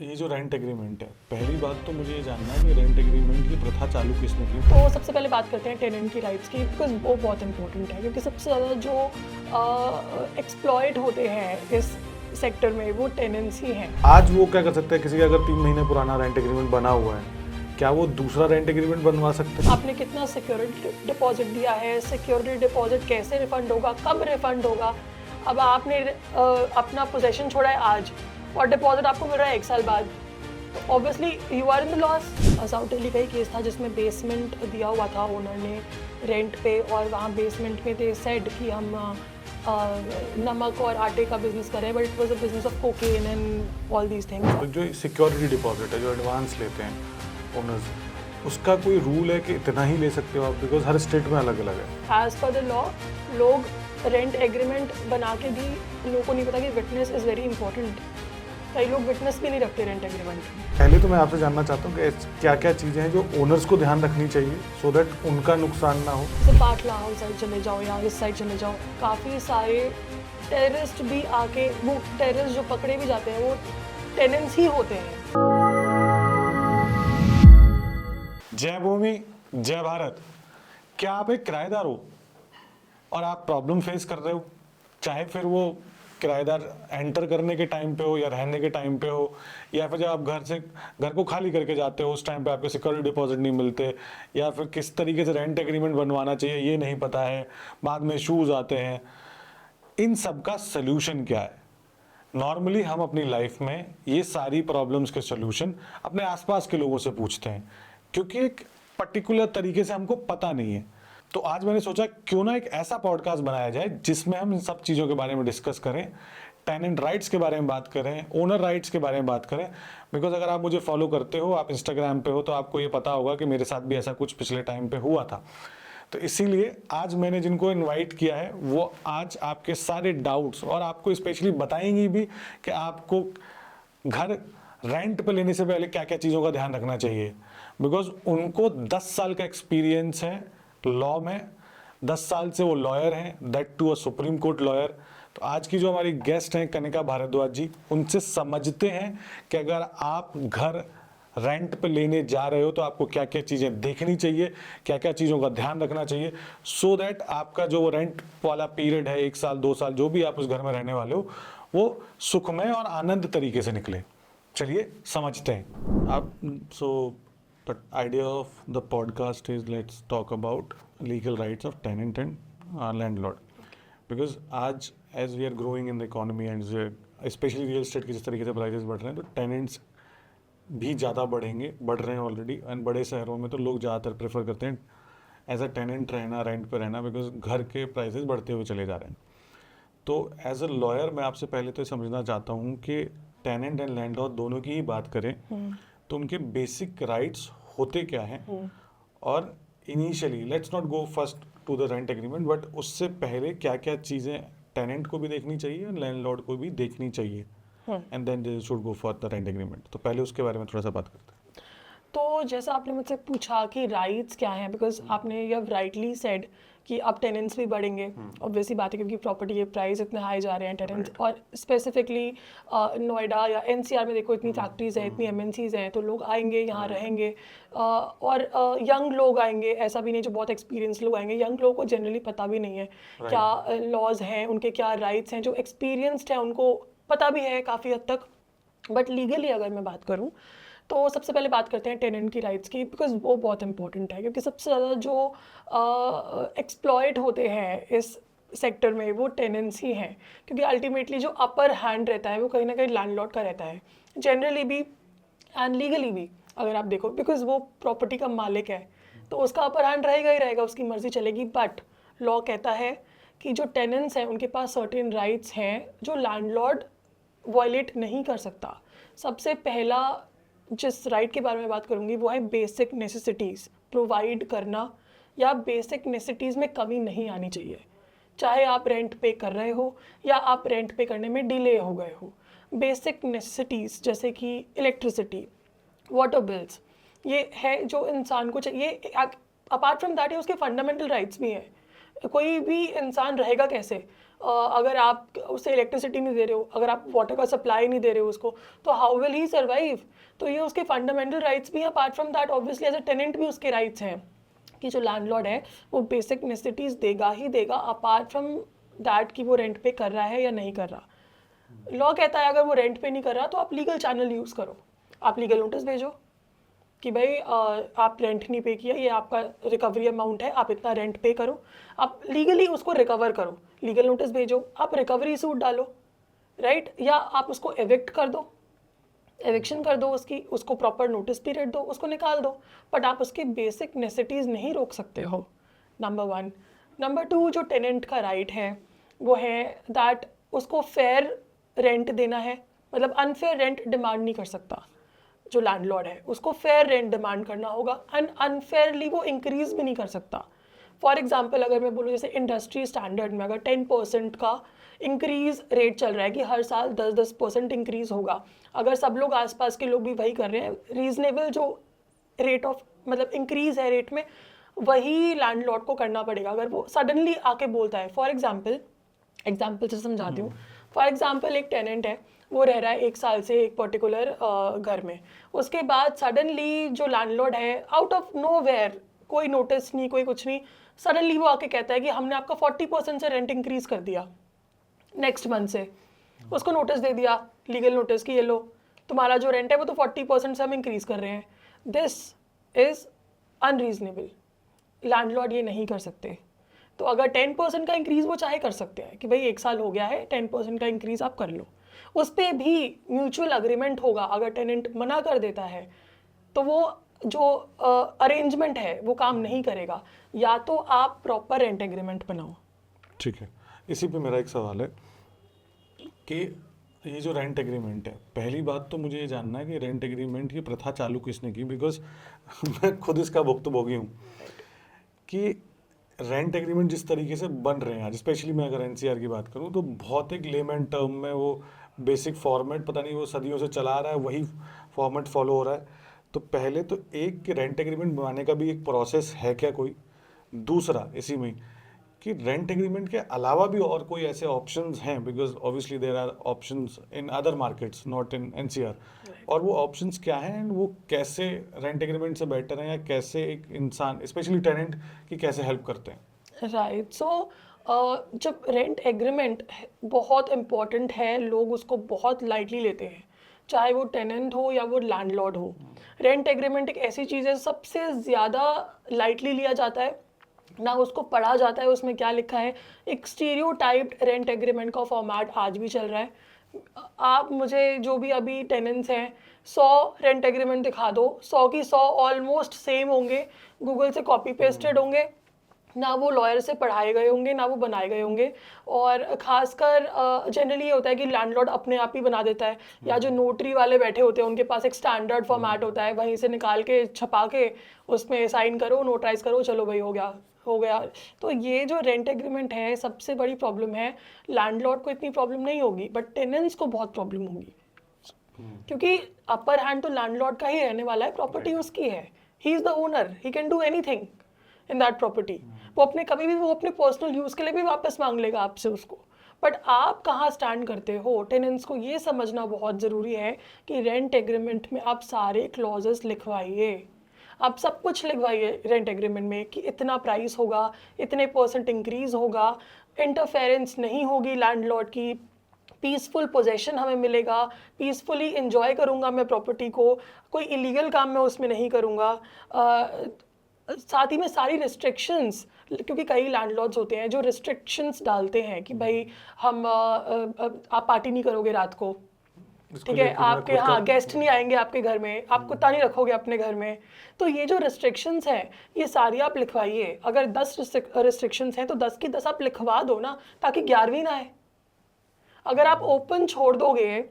ये जो rent agreement है, पहली बात तो मुझे ये जानना है कि रेंट एग्रीमेंट की प्रथा चालू किसने की? तो सबसे पहले बात करते हैं टेनेंट की राइट्स की, बिकॉज वो बहुत इंपॉर्टेंट है, क्योंकि सबसे ज़्यादा जो एक्सप्लॉयट होते हैं इस सेक्टर में वो टेनेंट्स ही हैं। आज वो क्या कर सकते हैं, किसी का अगर 3 महीने पुराना रेंट एग्रीमेंट बना हुआ है, क्या वो दूसरा रेंट एग्रीमेंट बनवा सकते हैं? आपने कितना सिक्योरिटी डिपॉजिट दिया है, सिक्योरिटी डिपॉजिट कैसे रिफंड होगा, कब रिफंड होगा। अब आपने अपना पोजेशन छोड़ा है आज और डिपॉजिट आपको मिल रहा है 1 साल बाद, तो obviously you are in the loss. South Delhi का ही केस था जिसमें बेसमेंट दिया हुआ था ओनर ने रेंट पे, और वहाँ बेसमेंट में दे सेड कि हम नमक और आटे का बिजनेस करें, but it was a business of cocaine and all these things. तो जो सिक्योरिटी डिपॉजिट है, जो एडवांस लेते हैं ओनर्स, उसका कोई रूल है कि इतना ही ले सकते हो आप? बिकॉज हर स्टेट में अलग अलग है। एज पर द लॉ लोग रेंट एग्रीमेंट बना के भी लोगों को नहीं पता कि विटनेस इज़ वेरी इंपॉर्टेंट। कई लोग विटनेस भी नहीं रखते रेंट एग्रीमेंट में। पहले तो मैं आपसे जानना चाहता हूँ कि क्या क्या चीज़ें हैं जो ओनर्स को ध्यान रखनी चाहिए सो दैट उनका नुकसान ना हो। जैसे पाटला हाउस साइड चले जाओ या इस साइड चले जाओ, काफ़ी सारे टेररिस्ट भी आके, वो टेररिस्ट जो पकड़े भी जाते हैं वो टेनेंट्स ही होते हैं। जय भूमि जय भारत। क्या आप एक किराएदार हो और आप प्रॉब्लम फेस कर रहे हो, चाहे फिर वो किराएदार एंटर करने के टाइम पे हो या रहने के टाइम पे हो, या फिर जब आप घर को खाली करके जाते हो उस टाइम पे आपके सिक्योरिटी डिपॉजिट नहीं मिलते, या फिर किस तरीके से रेंट एग्रीमेंट बनवाना चाहिए ये नहीं पता है, बाद में इश्यूज आते हैं। इन सब का सल्यूशन क्या है? नॉर्मली हम अपनी लाइफ में ये सारी प्रॉब्लम्स के सल्यूशन अपने आसपास के लोगों से पूछते हैं, क्योंकि एक पर्टिकुलर तरीके से हमको पता नहीं है। तो आज मैंने सोचा क्यों ना एक ऐसा पॉडकास्ट बनाया जाए जिसमें हम इन सब चीज़ों के बारे में डिस्कस करें, टेनेंट राइट्स के बारे में बात करें, ओनर राइट्स के बारे में बात करें। बिकॉज अगर आप मुझे फॉलो करते हो, आप इंस्टाग्राम पे हो, तो आपको ये पता होगा कि मेरे साथ भी ऐसा कुछ पिछले टाइम पे हुआ था। तो इसीलिए आज मैंने जिनको इनवाइट किया है वो आज आपके सारे डाउट्स, और आपको स्पेशली बताएंगी भी कि आपको घर रेंट पे लेने से पहले क्या क्या चीज़ों का ध्यान रखना चाहिए। बिकॉज उनको 10 साल का एक्सपीरियंस है लॉ में, 10 साल से वो लॉयर हैं, that too a Supreme Court lawyer. तो आज की जो हमारी गेस्ट हैं कनिका भारद्वाज जी, उनसे समझते हैं कि अगर आप घर रेंट पे लेने जा रहे हो तो आपको क्या क्या चीज़ें देखनी चाहिए, क्या क्या चीज़ों का ध्यान रखना चाहिए, सो दैट आपका जो रेंट वाला पीरियड है 1 साल 2 साल जो भी आप उस घर में रहने वाले हो वो सुखमय और आनंद तरीके से निकले। चलिए समझते हैं आप। सो the idea of the podcast is let's talk about legal rights of tenant and landlord, because आज as we are growing in the economy and especially real estate की जिस तरीके से प्राइसेस बढ़ रहे हैं, तो tenants भी ज़्यादा बढ़ रहे हैं ऑलरेडी। एंड बड़े शहरों में तो लोग ज़्यादातर प्रेफर करते हैं एज अ टेनेंट रहना, रेंट पे रहना, बिकॉज घर के प्राइसेस बढ़ते हुए चले जा रहे हैं। तो एज अ लॉयर मैं आपसे पहले तो समझना चाहता हूँ कि टेनेंट एंड लैंडलॉर्ड दोनों की ही बात करें तो उनके बेसिक राइट्स होते क्या हैं, और initially let's not go first to the rent agreement, but उससे पहले क्या क्या चीज़ें टेनेंट को भी देखनी चाहिए और लैंडलॉर्ड को भी देखनी चाहिए, and then they should go for the rent agreement. तो पहले उसके बारे में थोड़ा सा बात करते हैं। तो जैसा आपने मुझसे पूछा कि राइट्स क्या हैं, बिकॉज आपने यह राइटली सेड कि अब टेनेंट्स भी बढ़ेंगे, ऑब्वियसली बात है, क्योंकि प्रॉपर्टी के प्राइस इतने हाई जा रहे हैं टेनेंट्स, और स्पेसिफिकली नोएडा या एनसीआर में देखो इतनी फैक्ट्रीज हैं, इतनी एमएनसीज हैं, तो लोग आएंगे यहाँ रहेंगे, और यंग लोग आएंगे, ऐसा भी नहीं जो बहुत एक्सपीरियंस लोग आएंगे। यंग लोगों को जनरली पता भी नहीं है क्या लॉज हैं, उनके क्या राइट्स हैं। जो एक्सपीरियंसड है उनको पता भी है काफ़ी हद तक, बट लीगली अगर मैं बात करूँ तो सबसे पहले बात करते हैं टेनेंट की राइट्स की, बिकॉज वो बहुत इंपॉर्टेंट है, क्योंकि सबसे ज़्यादा जो एक्सप्लॉयट होते हैं इस सेक्टर में वो टेनेंट्स ही हैं, क्योंकि अल्टीमेटली जो अपर हैंड रहता है वो कहीं ना कहीं लैंडलॉर्ड का रहता है, जनरली भी एंड लीगली भी अगर आप देखो, बिकॉज वो प्रॉपर्टी का मालिक है तो उसका अपर हैंड रहेगा ही रहेगा, उसकी मर्जी चलेगी। बट लॉ कहता है कि जो टेनेंट्स हैं उनके पास सर्टेन राइट्स हैं जो लैंडलॉर्ड वायलेट नहीं कर सकता। सबसे पहला जिस राइट के बारे में बात करूँगी वो है बेसिक नेसेसिटीज़ प्रोवाइड करना, या बेसिक नेसेसिटीज़ में कमी नहीं आनी चाहिए, चाहे आप रेंट पे कर रहे हो या आप रेंट पे करने में डिले हो गए हो। बेसिक नेसेसिटीज़ जैसे कि इलेक्ट्रिसिटी, वाटर बिल्स, ये है जो इंसान को चाहिए। अपार्ट फ्रॉम दैट ये उसके फंडामेंटल राइट्स भी हैं। कोई भी इंसान रहेगा कैसे अगर आप उसे इलेक्ट्रिसिटी नहीं दे रहे हो, अगर आप वाटर का सप्लाई नहीं दे रहे हो उसको, तो हाउ विल ही सर्वाइव? तो ये उसके फंडामेंटल राइट्स भी हैं। Apart from that obviously as a tenant भी उसके राइट्स हैं कि जो लैंडलॉर्ड है वो बेसिक नेसेसिटीज़ देगा ही देगा, अपार्ट फ्रॉम दैट कि वो रेंट पे कर रहा है या नहीं कर रहा। लॉ कहता है अगर वो रेंट पे नहीं कर रहा तो आप लीगल चैनल यूज़ करो, आप लीगल नोटिस भेजो कि भाई आप रेंट नहीं पे किया, ये आपका रिकवरी अमाउंट है, आप इतना रेंट पे करो, आप लीगली उसको रिकवर करो, लीगल नोटिस भेजो, आप रिकवरी सूट डालो, राइट? या आप उसको एविक्ट कर दो, एविक्शन कर दो उसकी, उसको प्रॉपर नोटिस पीरियड दो, उसको निकाल दो, बट आप उसके बेसिक नेसेसिटीज़ नहीं रोक सकते हो, नंबर 1। नंबर 2, जो टेनेंट का राइट है वो है दैट उसको फेयर रेंट देना है, मतलब अनफेयर रेंट डिमांड नहीं कर सकता। जो लैंडलॉर्ड है उसको फेयर रेंट डिमांड करना होगा, एंड अनफेयरली वो इंक्रीज भी नहीं कर सकता। फॉर एग्जाम्पल अगर मैं बोलूँ जैसे इंडस्ट्री स्टैंडर्ड में अगर 10% का इंक्रीज रेट चल रहा है कि हर साल 10% इंक्रीज होगा, अगर सब लोग आसपास के लोग भी वही कर रहे हैं, रीजनेबल जो रेट ऑफ मतलब इंक्रीज है रेट में, वही लैंडलॉर्ड को करना पड़ेगा। अगर वो सडनली आके बोलता है, फॉर एग्जाम्पल से समझाती हूँ। फॉर एग्जाम्पल एक टेनेंट है, वो रह रहा है 1 साल से एक पर्टिकुलर घर में, उसके बाद सडनली जो लैंडलॉर्ड है आउट ऑफ नो वेयर, कोई नोटिस नहीं, कोई कुछ नहीं, सडनली वो आके कहता है कि हमने आपका 40% से रेंट इंक्रीज कर दिया नेक्स्ट मंथ से। उसको नोटिस दे दिया, लीगल नोटिस कि ये लो तुम्हारा जो रेंट है वो तो 40% से हम इंक्रीज कर रहे हैं। दिस इज अनरीजनेबल, लैंडलॉर्ड ये नहीं कर सकते। तो अगर 10% का इंक्रीज वो चाहे कर सकते हैं कि भाई 1 साल हो गया है, 10% का इंक्रीज आप कर लो, उस पर भी म्यूचुअल अग्रीमेंट होगा। अगर टेनेंट मना कर देता है तो वो जो अरेंजमेंट है वो काम नहीं करेगा, या तो आप प्रॉपर रेंट एग्रीमेंट बनाओ। ठीक है, इसी पे मेरा एक सवाल है कि ये जो रेंट एग्रीमेंट है, पहली बात तो मुझे ये जानना है कि रेंट एग्रीमेंट की प्रथा चालू किसने की, बिकॉज मैं खुद इसका भुक्तभोगी हूँ कि रेंट एग्रीमेंट जिस तरीके से बन रहे हैं आज, स्पेशली मैं अगर एनसीआर की बात करूँ तो बहुत एक लेमैन टर्म में वो बेसिक फॉर्मेट पता नहीं वो सदियों से चला आ रहा है, वही फॉर्मेट फॉलो हो रहा है। तो पहले तो एक रेंट एग्रीमेंट बनाने का भी एक प्रोसेस है क्या कोई? दूसरा इसी में कि रेंट एग्रीमेंट के अलावा भी और कोई ऐसे ऑप्शंस हैं, because obviously there are options in other markets not in NCR, और वो ऑप्शंस क्या हैं एंड वो कैसे रेंट एग्रीमेंट से बेटर हैं, या कैसे एक इंसान स्पेशली टेनेंट की कैसे हेल्प करते हैं? राइट, सो जब रेंट एग्रीमेंट बहुत इम्पॉर्टेंट है, लोग उसको बहुत लाइटली लेते हैं, चाहे वो टेनेंट हो या वो लैंडलॉर्ड हो। रेंट एग्रीमेंट एक ऐसी चीज़ है सबसे ज़्यादा लाइटली लिया जाता है, ना उसको पढ़ा जाता है उसमें क्या लिखा है। एक स्टीरियोटाइप्ड रेंट एग्रीमेंट का फॉर्मेट आज भी चल रहा है। आप मुझे जो भी अभी टेनेंट्स हैं 100 रेंट एग्रीमेंट दिखा दो, 100 की 100 ऑलमोस्ट सेम होंगे, गूगल से कॉपी पेस्टेड होंगे, ना वो लॉयर से पढ़ाए गए होंगे ना वो बनाए गए होंगे। और ख़ासकर जनरली ये होता है कि लैंडलॉर्ड अपने आप ही बना देता है, या जो नोटरी वाले बैठे होते हैं उनके पास एक स्टैंडर्ड फॉर्मेट होता है, वहीं से निकाल के छपा के उसमें साइन करो, नोटराइज करो, चलो भाई हो गया हो गया। तो ये जो रेंट एग्रीमेंट है सबसे बड़ी प्रॉब्लम है। लैंडलॉर्ड को इतनी प्रॉब्लम नहीं होगी बट टेनेंट्स को बहुत प्रॉब्लम होगी, क्योंकि अपर हैंड तो लैंडलॉर्ड का ही रहने वाला है, प्रॉपर्टी उसकी है, he is the owner, he can do anything in that property. वो अपने कभी भी वो अपने पर्सनल यूज़ के लिए भी वापस मांग लेगा आपसे उसको। बट आप कहाँ स्टैंड करते हो? टेनेंट्स को ये समझना बहुत ज़रूरी है कि रेंट एग्रीमेंट में आप सारे क्लॉजेस लिखवाइए, आप सब कुछ लिखवाइए रेंट एग्रीमेंट में कि इतना प्राइस होगा, इतने % इंक्रीज़ होगा, इंटरफेरेंस नहीं होगी लैंडलॉर्ड की, पीसफुल पोजेशन हमें मिलेगा, पीसफुली इंजॉय करूँगा मैं प्रॉपर्टी को, कोई इलीगल काम मैं उसमें नहीं करूँगा। साथ ही में सारी रिस्ट्रिक्शंस, क्योंकि कई लैंडलॉर्ड्स होते हैं जो रिस्ट्रिक्शंस डालते हैं कि भाई हम आप पार्टी नहीं करोगे रात को, ठीक है, आपके यहाँ गेस्ट नहीं आएंगे आपके घर में, आप कुत्ता नहीं रखोगे अपने घर में। तो ये जो रिस्ट्रिक्शंस हैं ये सारी आप लिखवाइए। अगर 10 रिस्ट्रिक्शंस हैं तो 10 की 10 आप लिखवा दो ना, ताकि 11वीं ना आए। अगर आप ओपन छोड़ दोगे,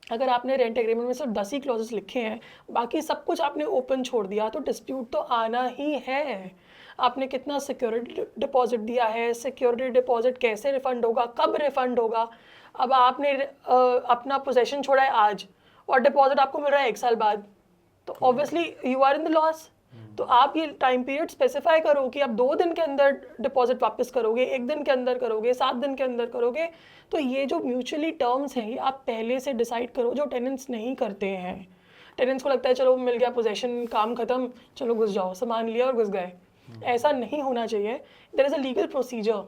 अगर आपने रेंट एग्रीमेंट में सिर्फ 10 ही क्लॉजेस लिखे हैं, बाकी सब कुछ आपने ओपन छोड़ दिया, तो डिस्प्यूट तो आना ही है। आपने कितना सिक्योरिटी डिपॉजिट दिया है, सिक्योरिटी डिपॉजिट कैसे रिफंड होगा, कब रिफंड होगा। अब आपने अपना पोजेशन छोड़ा है आज और डिपॉजिट आपको मिल रहा है 1 साल बाद, तो obviously you are in the loss. तो आप ये टाइम पीरियड स्पेसिफाई करो कि आप 2 दिन के अंदर डिपॉजिट वापस करोगे, 1 दिन के अंदर करोगे, 7 दिन के अंदर करोगे। तो ये जो म्यूचुअली टर्म्स हैं ये आप पहले से डिसाइड करो, जो टेनेंट्स नहीं करते हैं। टेनेंट्स को लगता है चलो मिल गया पोजेशन, काम खत्म, चलो घुस जाओ, सामान लिया और घुस गए। ऐसा नहीं होना चाहिए। There is a legal procedure,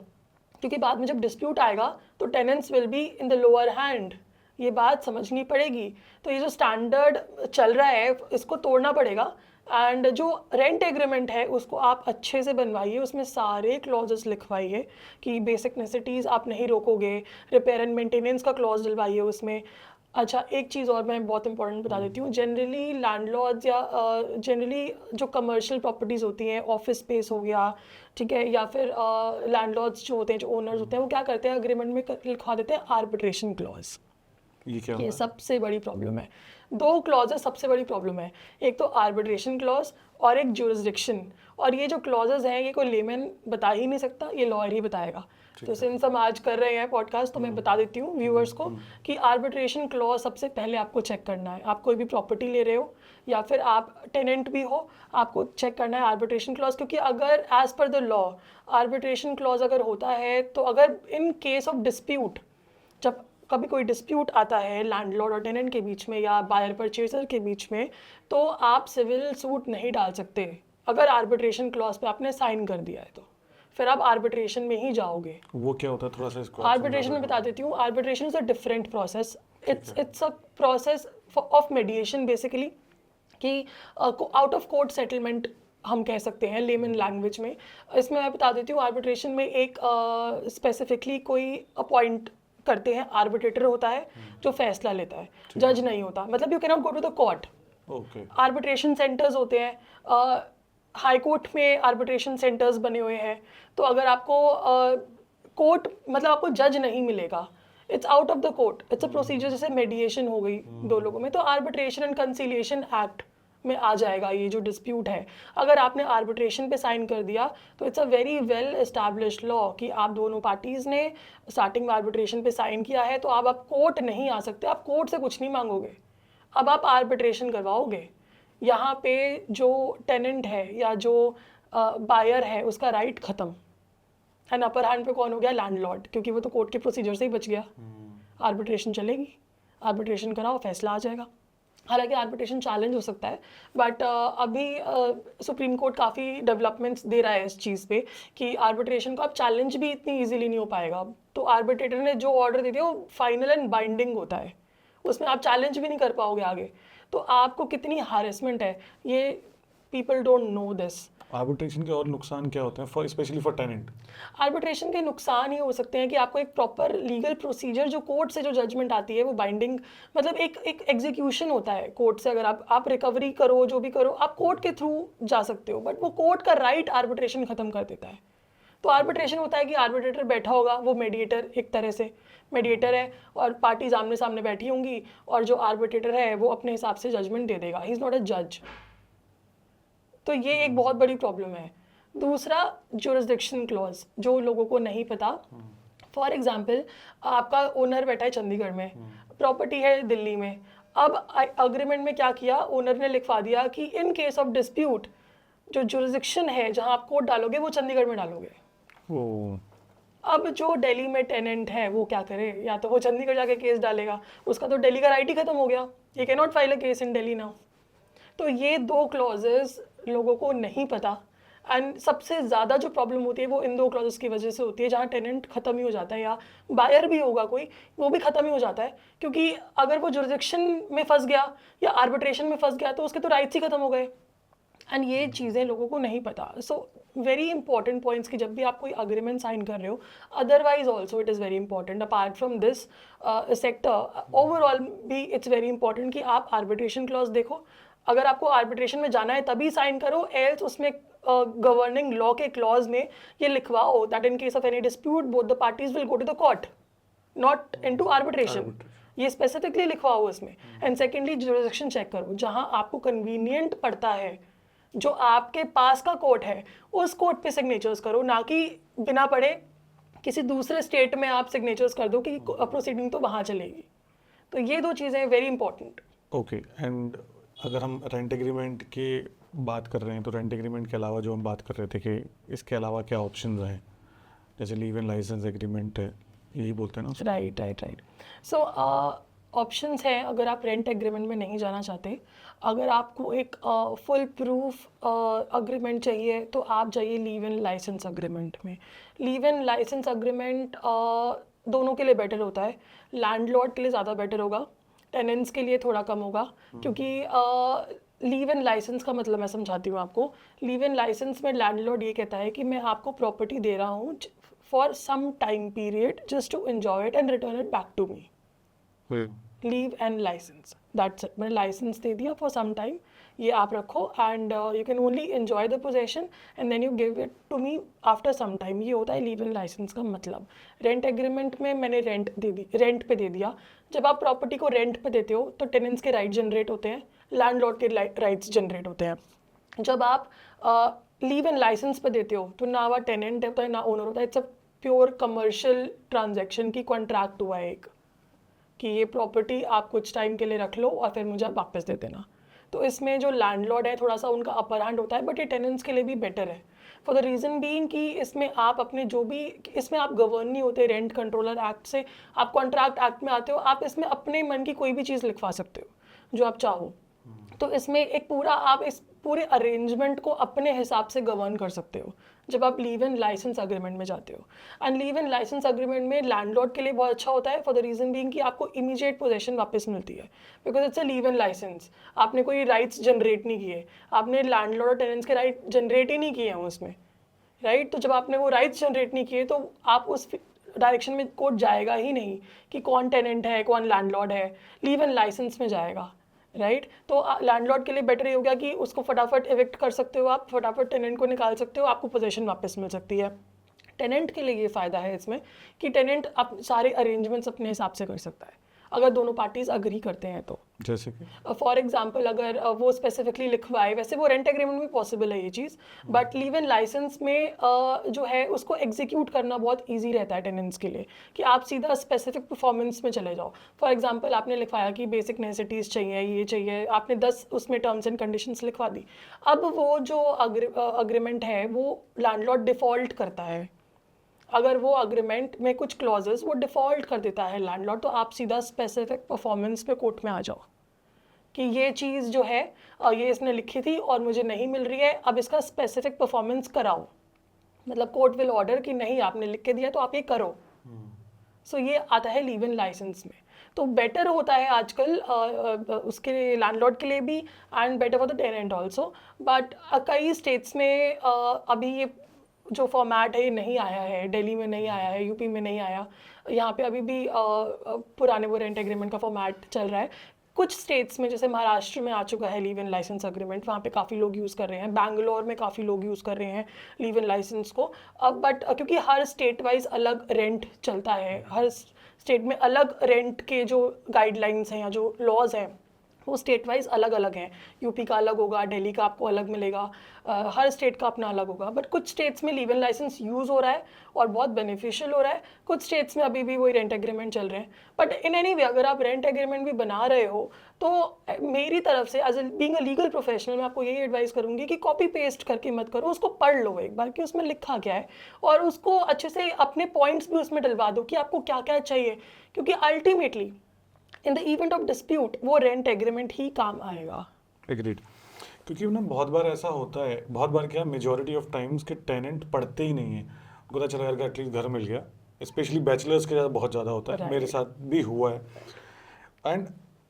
क्योंकि बाद में जब डिस्प्यूट आएगा तो tenants will be in the lower hand. ये बात समझनी पड़ेगी। तो ये जो स्टैंडर्ड चल रहा है इसको तोड़ना पड़ेगा। एंड जो रेंट एग्रीमेंट है उसको आप अच्छे से बनवाइए, उसमें सारे क्लॉजेस लिखवाइए कि बेसिक नेसेसिटीज़ आप नहीं रोकोगे, रिपेयर एंड मेंटेनेंस का क्लॉज डलवाइए उसमें। अच्छा, एक चीज़ और मैं बहुत इंपॉर्टेंट बता देती हूँ। जनरली लैंडलॉर्ड्स या जनरली जो कमर्शियल प्रॉपर्टीज़ होती हैं, ऑफिस स्पेस हो गया, ठीक है, या फिर लैंडलॉर्ड्स जो होते हैं, जो ओनर्स होते हैं, वो क्या करते हैं, अग्रीमेंट में लिखवा देते हैं आर्बिट्रेशन क्लॉज। ये क्या ये होता सबसे बड़ी प्रॉब्लम है। 2 क्लॉजेस सबसे बड़ी प्रॉब्लम है, एक तो आर्बिट्रेशन क्लॉज और एक ज्यूरिसडिक्शन। और ये जो क्लॉजेस हैं ये कोई लेमैन बता ही नहीं सकता, ये लॉयर ही बताएगा। तो सिंस हम आज कर रहे हैं पॉडकास्ट तो मैं बता देती हूँ व्यूअर्स को कि आर्बिट्रेशन क्लॉज सबसे पहले आपको चेक करना है। आप कोई भी प्रॉपर्टी ले रहे हो या फिर आप टेनेंट भी हो, आपको चेक करना है आर्बिट्रेशन क्लॉज। क्योंकि अगर as per the law arbitration clause अगर होता है तो अगर इन केस ऑफ डिस्प्यूट, जब कभी कोई डिस्प्यूट आता है लैंडलॉर्ड और टेनेंट के बीच में या बायर परचेजर के बीच में, तो आप सिविल सूट नहीं डाल सकते। अगर आर्बिट्रेशन क्लॉज पे आपने साइन कर दिया है तो फिर आप आर्बिट्रेशन में ही जाओगे। वो क्या होता है, थोड़ा सा इसको आर्बिट्रेशन में बता देती हूँ। Arbitration is a different process. It's a process of मेडिएशन basically, कि आउट ऑफ कोर्ट सेटलमेंट हम कह सकते हैं लेमन लैंग्वेज में। इसमें मैं बता देती हूँ, आर्बिट्रेशन में एक स्पेसिफिकली कोई अपॉइंट करते हैं, आर्बिट्रेटर होता है जो फैसला लेता है, जज नहीं होता। मतलब you can not go to the court. Okay. Arbitration centres होते हैं, हाई कोर्ट में आर्बिट्रेशन सेंटर्स बने हुए हैं। तो अगर आपको कोर्ट मतलब आपको जज नहीं मिलेगा, it's out of the court, it's a procedure. जैसे मेडिएशन हो गई 2 लोगों में, तो आर्बिट्रेशन एंड कंसीलिएशन एक्ट में आ जाएगा ये जो डिस्प्यूट है। अगर आपने आर्बिट्रेशन पे साइन कर दिया तो it's a very well established law कि आप दोनों पार्टीज़ ने स्टार्टिंग में आर्बिट्रेशन पे साइन किया है, तो अब आप कोर्ट नहीं आ सकते, आप कोर्ट से कुछ नहीं मांगोगे, अब आप आर्बिट्रेशन करवाओगे। यहाँ पे जो टेनेंट है या जो बायर है उसका राइट ख़त्म, एंड अपर हैंड पे कौन हो गया, लैंडलॉर्ड, क्योंकि वो तो कोर्ट के प्रोसीजर से ही बच गया। आर्बिट्रेशन चलेगी, आर्बिट्रेशन कराओ, फैसला आ जाएगा। हालांकि आर्बिट्रेशन चैलेंज हो सकता है, बट अभी सुप्रीम कोर्ट काफ़ी डेवलपमेंट्स दे रहा है इस चीज़ पे कि आर्बिट्रेशन को अब चैलेंज भी इतनी इजीली नहीं हो पाएगा। अब तो आर्बिट्रेटर ने जो ऑर्डर दे दिया वो फाइनल एंड बाइंडिंग होता है, उसमें आप चैलेंज भी नहीं कर पाओगे आगे। तो आपको कितनी हारेसमेंट है, ये people don't know this. Arbitration के और नुकसान क्या होते हैं for specially for tenant? Arbitration के नुकसान ये हो सकते हैं कि आपको एक प्रॉपर लीगल प्रोसीजर, जो कोर्ट से जो जजमेंट आती है वो बाइंडिंग, मतलब एक एग्जीक्यूशन होता है कोर्ट से। अगर आप रिकवरी करो, जो भी करो, आप कोर्ट के थ्रू जा सकते हो, बट वो कोर्ट का राइट आर्बिट्रेशन खत्म कर देता है। तो आर्बिट्रेशन होता है कि आर्बिट्रेटर बैठा होगा, वो मेडिएटर, एक तरह से मेडिएटर है, और पार्टीज आमने सामने बैठी होंगी, और जो आर्बिट्रेटर है वो अपने हिसाब से जजमेंट दे देगा। ही इज़ नॉट अ जज। तो ये एक बहुत बड़ी प्रॉब्लम है। दूसरा, जुरिसडिक्शन क्लॉज, जो लोगों को नहीं पता। फॉर एग्जांपल, आपका ओनर बैठा है चंडीगढ़ में, प्रॉपर्टी है दिल्ली में। अब अग्रीमेंट में क्या किया, ओनर ने लिखवा दिया कि इन केस ऑफ डिस्प्यूट जो जुरिसडिक्शन है जहां आप कोर्ट डालोगे वो चंडीगढ़ में डालोगे। अब जो दिल्ली में टेनेंट है वो क्या करे, या तो वो चंडीगढ़ जाके केस डालेगा, उसका तो दिल्ली का राइट ही खत्म हो गया, ये can not file a case in Delhi now. तो ये 2 क्लॉजेस लोगों को नहीं पता, एंड सबसे ज़्यादा जो प्रॉब्लम होती है वो इन 2 क्लॉजेस की वजह से होती है, जहाँ टेनेंट ख़त्म ही हो जाता है, या बायर भी होगा कोई, वो भी ख़त्म ही हो जाता है। क्योंकि अगर वो जुरिसडिक्शन में फंस गया या आर्बिट्रेशन में फंस गया तो उसके तो राइट्स ही ख़त्म हो गए, एंड ये चीज़ें लोगों को नहीं पता। सो वेरी इंपॉर्टेंट पॉइंट्स कि जब भी आप कोई अग्रीमेंट साइन कर रहे हो, otherwise also it is very important apart from this sector, overall भी इट्स वेरी इंपॉर्टेंट कि आप आर्बिट्रेशन क्लॉज देखो। अगर आपको आर्बिट्रेशन में जाना है तभी साइन करो, एल्स उसमें गवर्निंग लॉ के क्लॉज में ये लिखवाओ that in case of any dispute both the parties will go to the court, not into arbitration. ये स्पेसिफिकली लिखवाओ उसमें। एंड सेकेंडली, जुरिसडिक्शन चेक करो, जहां आपको कन्वीनियंट पड़ता है, जो आपके पास का कोर्ट है उस कोर्ट पे सिग्नेचर्स करो, ना कि बिना पढ़े किसी दूसरे स्टेट में आप सिग्नेचर्स कर दो कि प्रोसीडिंग तो वहाँ चलेगी। तो ये 2 चीज़ें वेरी इंपॉर्टेंट। ओके। एंड अगर हम रेंट एग्रीमेंट के बात कर रहे हैं तो रेंट एग्रीमेंट के अलावा जो हम बात कर रहे थे कि इसके अलावा क्या ऑप्शंस हैं, जैसे लीव इन लाइसेंस एग्रीमेंट है, यही बोलते हैं ना उसको? राइट। सो ऑप्शंस हैं अगर आप रेंट एग्रीमेंट में नहीं जाना चाहते। अगर आपको एक फुल प्रूफ अग्रीमेंट चाहिए तो आप जाइए लीव इन लाइसेंस अग्रीमेंट में। लीव इन लाइसेंस अग्रीमेंट दोनों के लिए बेटर होता है। लैंडलॉर्ड के लिए ज़्यादा बेटर होगा, टेनेंट्स के लिए थोड़ा कम होगा, क्योंकि लीव इन लाइसेंस का मतलब मैं समझाती हूँ आपको। लीव इन लाइसेंस में लैंडलॉर्ड ये कहता है कि मैं आपको प्रॉपर्टी दे रहा हूँ for some time period just to enjoy it and return it back to me. Leave and licence, that's it. मैंने लाइसेंस दे दिया फॉर सम टाइम, ये आप रखो and you can only enjoy the possession and then you give it to me after some time. ये होता है leave in licence का मतलब। रेंट एग्रीमेंट में मैंने रेंट पे दे दिया। जब आप प्रॉपर्टी को रेंट पे देते हो तो टेनेंट्स के राइट जनरेट होते हैं, लैंडलॉर्ड के राइट्स जनरेट होते हैं। जब आप लीव इन लाइसेंस पे देते हो तो ना वह टेनेंट होता है ना ओनर होता है। It's a pure commercial transaction की कॉन्ट्रैक्ट हुआ है एक, कि ये प्रॉपर्टी आप कुछ टाइम के लिए रख लो और फिर मुझे वापस दे देना। तो इसमें जो लैंडलॉर्ड है थोड़ा सा उनका अपर हैंड होता है, बट ये टेनेंट्स के लिए भी बेटर है फॉर द रीज़न बीइंग कि इसमें आप अपने जो भी, इसमें आप गवर्न नहीं होते रेंट कंट्रोलर एक्ट से, आप कॉन्ट्रैक्ट एक्ट में आते हो। आप इसमें अपने मन की कोई भी चीज़ लिखवा सकते हो जो आप चाहो। तो इसमें एक पूरा आप इस पूरे अरेंजमेंट को अपने हिसाब से गवर्न कर सकते हो जब आप लीव इन लाइसेंस अग्रीमेंट में जाते हो। And leave in licence agreement में लैंडलॉर्ड के लिए बहुत अच्छा होता है फॉर द रीज़न बीइंग कि आपको इमीडिएट पोजेशन वापस मिलती है, because it's a leave in licence. आपने कोई राइट्स जनरेट नहीं किए, आपने लैंडलॉर्ड और टेनेंट्स के राइट जनरेट ही नहीं किए हैं उसमें, राइट। तो जब आपने वो राइट्स जनरेट नहीं किए तो आप उस डायरेक्शन में कोर्ट जाएगा ही नहीं कि कौन टेनेंट है कौन लैंडलॉर्ड है, लीव इन लाइसेंस में जाएगा, राइट। तो लैंडलॉर्ड के लिए बेटर ये हो गया कि उसको फटाफट एविक्ट कर सकते हो, आप फटाफट टेनेंट को निकाल सकते हो, आपको पोजीशन वापस मिल सकती है। टेनेंट के लिए ये फ़ायदा है इसमें कि टेनेंट आप सारे अरेंजमेंट्स अपने हिसाब से कर सकता है अगर दोनों पार्टीज अग्री करते हैं तो। जैसे कि फॉर एग्जाम्पल अगर वो स्पेसिफिकली लिखवाए, वैसे वो रेंट एग्रीमेंट में पॉसिबल है ये चीज़, बट लीव इन लाइसेंस में जो है उसको एग्जीक्यूट करना बहुत ईजी रहता है टेनेंट्स के लिए, कि आप सीधा स्पेसिफिक परफॉर्मेंस में चले जाओ। फॉर एग्जाम्पल आपने लिखवाया कि बेसिक नेसेसिटीज़ चाहिए, ये चाहिए, आपने 10 उसमें टर्म्स एंड कंडीशंस लिखवा दी। अब वो जो अग्रीमेंट है वो लैंडलॉर्ड डिफ़ॉल्ट करता है। अगर वो अग्रीमेंट में कुछ क्लॉजेस वो डिफ़ॉल्ट कर देता है लैंडलॉर्ड, तो आप सीधा स्पेसिफिक परफॉर्मेंस पे कोर्ट में आ जाओ कि ये चीज़ जो है ये इसने लिखी थी और मुझे नहीं मिल रही है, अब इसका स्पेसिफिक परफॉर्मेंस कराओ। मतलब कोर्ट विल ऑर्डर कि नहीं आपने लिख के दिया तो आप ये करो। सो ये आता है लीव इन लाइसेंस में। तो बेटर होता है आजकल उसके लैंडलॉर्ड के लिए भी and better for the tenant also. But कई स्टेट्स में अभी ये जो फॉर्मेट है ये नहीं आया है, दिल्ली में नहीं आया है, यूपी में नहीं आया, यहाँ पे अभी भी पुराने वो रेंट एग्रीमेंट का फॉर्मेट चल रहा है। कुछ स्टेट्स में जैसे महाराष्ट्र में आ चुका है लीव इन लाइसेंस अग्रीमेंट, वहाँ पे काफ़ी लोग यूज़ कर रहे हैं, बैंगलोर में काफ़ी लोग यूज़ कर रहे हैं लीव इन लाइसेंस को। अब बट क्योंकि हर स्टेट वाइज अलग रेंट चलता है, हर स्टेट में अलग रेंट के जो गाइडलाइंस हैं या जो लॉज हैं वो स्टेट वाइज अलग अलग हैं। यूपी का अलग होगा, दिल्ली का आपको अलग मिलेगा, हर स्टेट का अपना अलग होगा। बट कुछ स्टेट्स में लीव इन लाइसेंस यूज़ हो रहा है और बहुत बेनिफिशियल हो रहा है, कुछ स्टेट्स में अभी भी वही रेंट एग्रीमेंट चल रहे हैं। बट इन एनी वे अगर आप रेंट एग्रीमेंट भी बना रहे हो तो मेरी तरफ से as being a legal professional मैं आपको यही एडवाइस करूंगी कि कॉपी पेस्ट करके मत करो, उसको पढ़ लो एक बार कि उसमें लिखा क्या है और उसको अच्छे से अपने पॉइंट्स भी उसमें डलवा दो कि आपको क्या क्या चाहिए, क्योंकि ultimately in the event of dispute वो रेंट एग्रीमेंट ही काम आएगा। एग्रीड। क्योंकि ना बहुत बार ऐसा होता है, बहुत बार क्या मेजॉरिटी ऑफ टाइम्स के टेनेंट पढ़ते ही नहीं है, उनको पता चला यार कि एटलीस्ट घर मिल गया, स्पेशली बैचलर्स के बहुत ज़्यादा होता है, Right. मेरे साथ भी हुआ है। एंड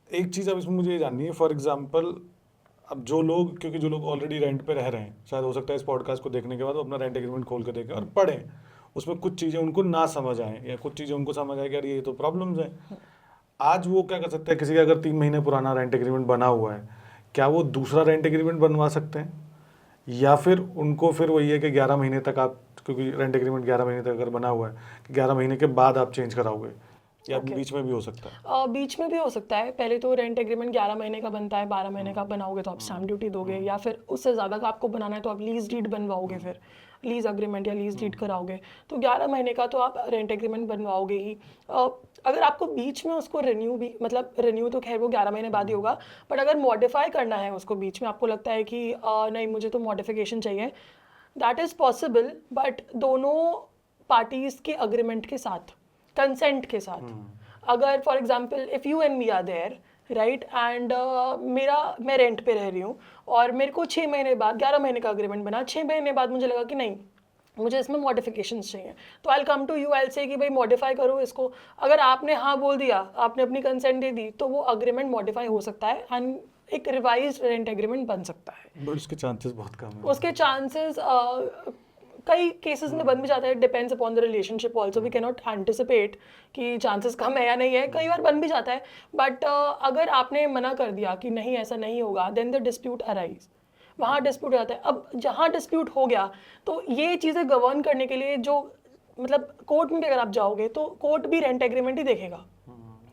एक चीज़ अब इसमें मुझे ये जाननी है, फॉर एग्जांपल अब जो लोग, क्योंकि जो लोग ऑलरेडी रेंट पे रह रहे हैं, शायद हो सकता है इस पॉडकास्ट को देखने के बाद वो अपना रेंट एग्रीमेंट खोल कर देखें और पढ़ें, उसमें कुछ चीज़ें उनको ना समझ आएँ या कुछ चीज़ें उनको समझ आए कि यार ये तो प्रॉब्लम्स हैं। आज वो क्या कर सकते हैं, किसी का अगर 3 महीने पुराना रेंट एग्रीमेंट बना हुआ है, क्या वो दूसरा रेंट एग्रीमेंट बनवा सकते हैं, या फिर उनको फिर वही है कि 11 महीने तक आप, क्योंकि रेंट एग्रीमेंट 11 महीने तक अगर बना हुआ है कि 11 महीने के बाद आप चेंज कराओगे, या Okay. बीच में भी हो सकता है? बीच में भी हो सकता है। पहले तो रेंट एग्रीमेंट 11 महीने का बनता है, 12 महीने का बनाओगे तो आप स्टैम्प ड्यूटी दोगे, या फिर उससे ज़्यादा का आपको बनाना है तो आप लीज डीड बनवाओगे फिर। लीज अग्रीमेंट या लीज डीड कराओगे तो 11 महीने का तो आप रेंट एग्रीमेंट बनवाओगे ही। अगर आपको बीच में उसको रिन्यू भी, मतलब रिन्यू तो खैर वो 11 महीने बाद ही होगा, बट अगर मॉडिफाई करना है उसको बीच में, आपको लगता है कि नहीं मुझे तो मॉडिफिकेशन चाहिए, दैट इज़ पॉसिबल, बट दोनों पार्टीज के अग्रीमेंट के साथ, कंसेंट के साथ। अगर for example if you and me are there right and मैं रेंट पे रह रही हूँ और मेरे को 6 महीने बाद 11 महीने का अग्रीमेंट बना, 6 महीने बाद मुझे लगा कि नहीं मुझे इसमें मॉडिफिकेशंस चाहिए, तो आई कम टू यू, आई से कि भाई मॉडिफाई करो इसको। अगर आपने हाँ बोल दिया, आपने अपनी कंसेंट दे दी, तो वो अग्रीमेंट मॉडिफाई हो सकता है एंड एक रिवाइज रेंट एग्रीमेंट बन सकता है। बट उसके चांसेस बहुत कम है। उसके चांसेस कई केसेस में बन भी जाता है, depends upon the relationship also, we can not anticipate कि चांसेस कम है या नहीं है, कई बार बन भी जाता है। बट अगर आपने मना कर दिया कि नहीं ऐसा नहीं होगा, देन द डिस्प्यूट अराइज, वहाँ डिस्प्यूट हो जाता है। अब जहाँ डिस्प्यूट हो गया तो ये चीज़ें गवर्न करने के लिए जो, मतलब कोर्ट में भी अगर आप जाओगे तो कोर्ट भी रेंट एग्रीमेंट ही देखेगा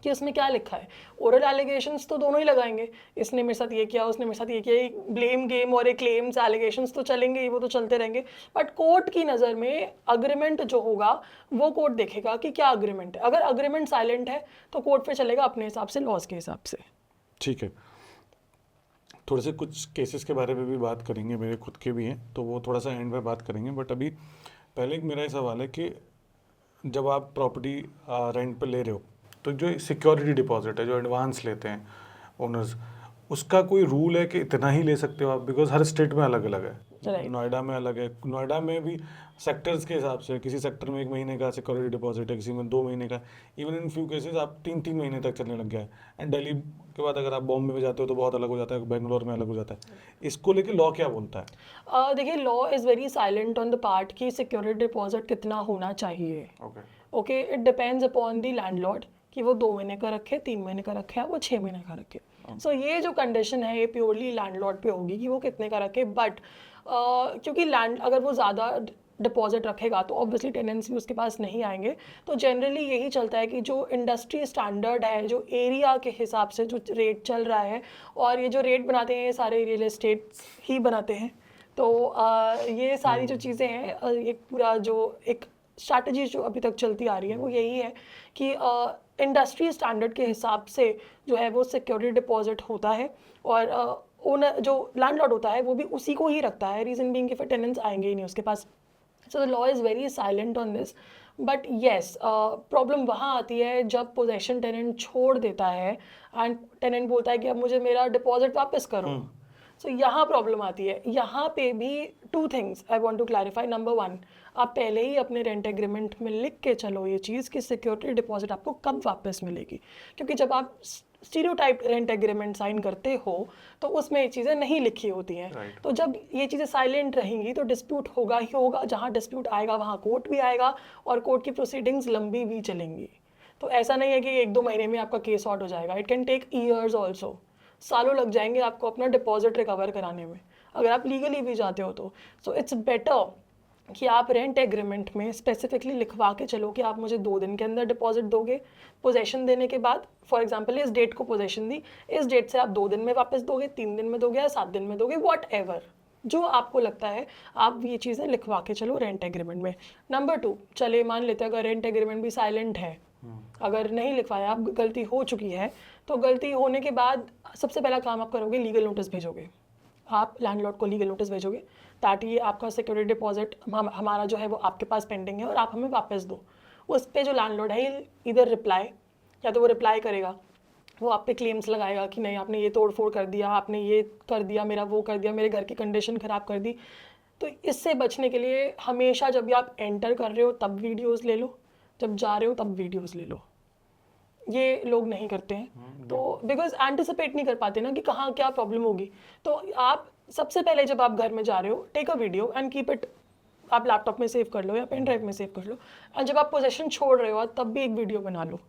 कि उसमें क्या लिखा है। ओरल एलिगेशंस तो दोनों ही लगाएंगे, इसने मेरे साथ ये किया, उसने मेरे साथ ये किया, ब्लेम गेम और एक क्लेम्स एलिगेशंस तो चलेंगे ही, वो तो चलते रहेंगे। बट कोर्ट की नज़र में अग्रीमेंट जो होगा वो कोर्ट देखेगा कि क्या अग्रीमेंट है। अगर अग्रीमेंट साइलेंट है तो कोर्ट पे चलेगा अपने हिसाब से, लॉज के हिसाब से। ठीक है, थोड़े से कुछ केसेस के बारे में भी बात करेंगे, मेरे खुद के भी हैं, तो वो थोड़ा सा एंड में बात करेंगे। बट अभी पहले एक मेरा ये सवाल है कि जब आप प्रॉपर्टी रेंट पे ले रहे हो तो जो सिक्योरिटी डिपॉजिट है, जो एडवांस लेते हैं ओनर्स, उसका कोई रूल है कि इतना ही ले सकते हो आप? बिकॉज हर स्टेट में अलग अलग है, Right. नोएडा में अलग है, नोएडा में भी सेक्टर्स के हिसाब से, किसी सेक्टर में 1 महीने का सिक्योरिटी डिपॉजिट है, किसी में 2 महीने का, इवन इन फ्यू केसेस आप 3-3 महीने तक चलने लग गया है। एंड दिल्ली के बाद अगर आप बॉम्बे में जाते हो तो बहुत अलग हो जाता है, बेंगलोर में अलग हो जाता है। इसको लेके लॉ क्या बोलता है? देखिए, law is very silent on the part कि सिक्योरिटी डिपॉजिट कितना होना चाहिए। Okay, it depends upon the landlord कि वो 2 महीने का रखे, 3 महीने का रखे, या वो 6 महीने का रखे। सो ये जो कंडीशन है ये प्योरली लैंडलॉर्ड पे होगी कि वो कितने का रखे। बट क्योंकि लैंड अगर वो ज़्यादा डिपॉजिट रखेगा तो ऑब्वियसली टेनेंट्स भी उसके पास नहीं आएंगे। तो जनरली यही चलता है कि जो इंडस्ट्री स्टैंडर्ड है, जो एरिया के हिसाब से जो रेट चल रहा है, और ये जो रेट बनाते हैं ये सारे रियल एस्टेट ही बनाते हैं, तो ये सारी जो चीज़ें हैं, एक पूरा जो एक स्ट्रैटेजी जो अभी तक चलती आ रही है वो यही है कि इंडस्ट्री स्टैंडर्ड के हिसाब से जो है वो सिक्योरिटी डिपॉजिट होता है, और ओनर जो लैंडलॉर्ड होता है वो भी उसी को ही रखता है। रीज़न बीइंग कि फिर टेनेंट्स आएंगे ही नहीं उसके पास। So the law is very silent on this. But yes, problem वहाँ आती है जब पोजेशन टेनेंट छोड़ देता है एंड टेनेंट बोलता है कि अब मुझे मेरा डिपॉजिट वापस करो। सो यहाँ प्रॉब्लम आती है। यहाँ पे भी 2 things I want to clarify. Number 1, आप पहले ही अपने रेंट एग्रीमेंट में लिख के चलो ये चीज़ कि सिक्योरिटी डिपॉजिट आपको कब वापस मिलेगी, क्योंकि जब आप स्टीरियोटाइप रेंट एग्रीमेंट साइन करते हो तो उसमें ये चीज़ें नहीं लिखी होती हैं। Right. तो जब ये चीज़ें साइलेंट रहेंगी तो डिस्प्यूट होगा ही होगा। जहाँ डिस्प्यूट आएगा वहाँ कोर्ट भी आएगा, और कोर्ट की प्रोसीडिंग्स लंबी भी चलेंगी। तो ऐसा नहीं है कि 1-2 महीने में आपका केस सॉर्ट हो जाएगा। It can take years also, सालों लग जाएंगे आपको अपना डिपॉजिट रिकवर कराने में, अगर आप लीगली भी जाते हो तो। सो इट्स बेटर कि आप रेंट एग्रीमेंट में स्पेसिफिकली लिखवा के चलो कि आप मुझे 2 दिन के अंदर डिपॉजिट दोगे पोजेशन देने के बाद। फॉर एग्जांपल इस डेट को पोजेशन दी, इस डेट से आप 2 दिन में वापस दोगे, 3 दिन में दोगे या 7 दिन में दोगे, वॉट एवर जो आपको लगता है, आप ये चीज़ें लिखवा के चलो रेंट एग्रीमेंट में। नंबर 2, चले मान लेते हैं अगर रेंट एग्रीमेंट भी साइलेंट है, अगर नहीं लिखवाया, आप गलती हो चुकी है, तो गलती होने के बाद सबसे पहला काम आप करोगे, लीगल नोटिस भेजोगे। आप लैंडलॉर्ड को लीगल नोटिस भेजोगे ताकि आपका सिक्योरिटी डिपॉजिट हमारा जो है वो आपके पास पेंडिंग है और आप हमें वापस दो। उस पर जो लैंडलॉर्ड है इधर रिप्लाई, या तो वो रिप्लाई करेगा, वो आप पे क्लेम्स लगाएगा कि नहीं आपने ये तोड़ फोड़ कर दिया, आपने ये कर दिया, मेरा वो कर दिया, मेरे घर की कंडीशन ख़राब कर दी। तो इससे बचने के लिए हमेशा जब भी आप एंटर कर रहे हो तब वीडियोज़ ले लो, जब जा रहे हो तब वीडियोज़ ले लो। ये लोग नहीं करते हैं, तो बिकॉज एंटिसिपेट नहीं कर पाते ना कि कहाँ क्या प्रॉब्लम होगी। तो आप सबसे पहले जब आप घर में जा रहे हो, take a video and keep it, आप लैपटॉप में सेव कर लो या पेन ड्राइव में सेव कर लो, और जब आप पोजेशन छोड़ रहे हो तब भी एक वीडियो बना लो,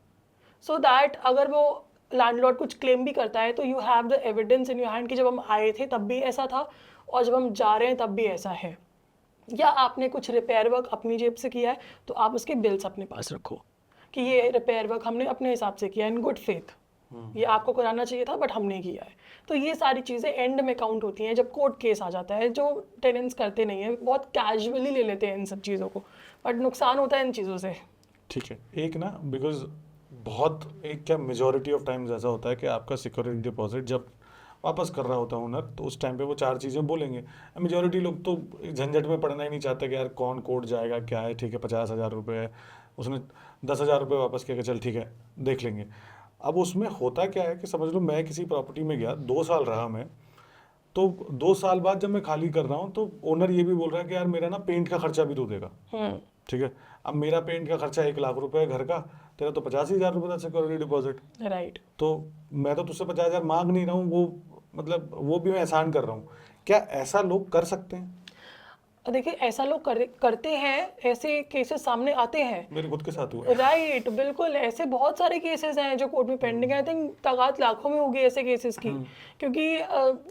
सो दैट अगर वो लैंडलॉर्ड कुछ क्लेम भी करता है तो you have the evidence in your hand कि जब हम आए थे तब भी ऐसा था और जब हम जा रहे हैं तब भी ऐसा है। या आपने कुछ रिपेयर वर्क अपनी जेब से किया है तो आप उसके बिल्स अपने पास रखो कि ये रिपेयर वर्क हमने अपने हिसाब से किया इन गुड फेथ। ये आपको कराना चाहिए था बट हमने किया है। तो ये सारी चीज़ें एंड में काउंट होती हैं जब कोर्ट केस आ जाता है, जो टेनेंट्स करते नहीं हैं, बहुत कैजुअली ले लेते हैं इन सब चीज़ों को, बट नुकसान होता है इन चीज़ों से। ठीक है, एक ना बिकॉज बहुत एक क्या मेजोरिटी ऑफ टाइम्स ऐसा होता है कि आपका सिक्योरिटी डिपॉजिट जब वापस कर रहा होता है ओनर, तो उस टाइम पे वो 4 चीज़ें बोलेंगे। मेजोरिटी लोग तो झंझट में पड़ना ही नहीं चाहते कि यार कौन कोर्ट जाएगा क्या है, ठीक है 50,000 रुपये है, उसने 10,000 रुपये वापस किया कि चल ठीक है देख लेंगे। अब उसमें होता क्या है कि समझ लो मैं किसी प्रॉपर्टी में गया, 2 साल रहा मैं, तो 2 साल बाद जब मैं खाली कर रहा हूँ तो ओनर ये भी बोल रहा है कि यार मेरा ना पेंट का खर्चा भी तू देगा। ठीक है, अब मेरा पेंट का खर्चा 1 लाख रुपए है घर का, तेरा तो 85,000 रुपये था सिक्योरिटी डिपॉजिट। राइट। तो मैं तो तुझसे 50,000 मांग नहीं रहा हूँ, वो मतलब वो भी मैं एहसान कर रहा हूँ। क्या ऐसा लोग कर सकते हैं? देखिए ऐसा लोग करते हैं, ऐसे केसेस सामने आते हैं। मेरे खुद के साथ हुआ है। राइट, बिल्कुल ऐसे बहुत सारे केसेस हैं जो कोर्ट में पेंडिंग है। आई थिंक तादाद लाखों में होगी ऐसे केसेस की, क्योंकि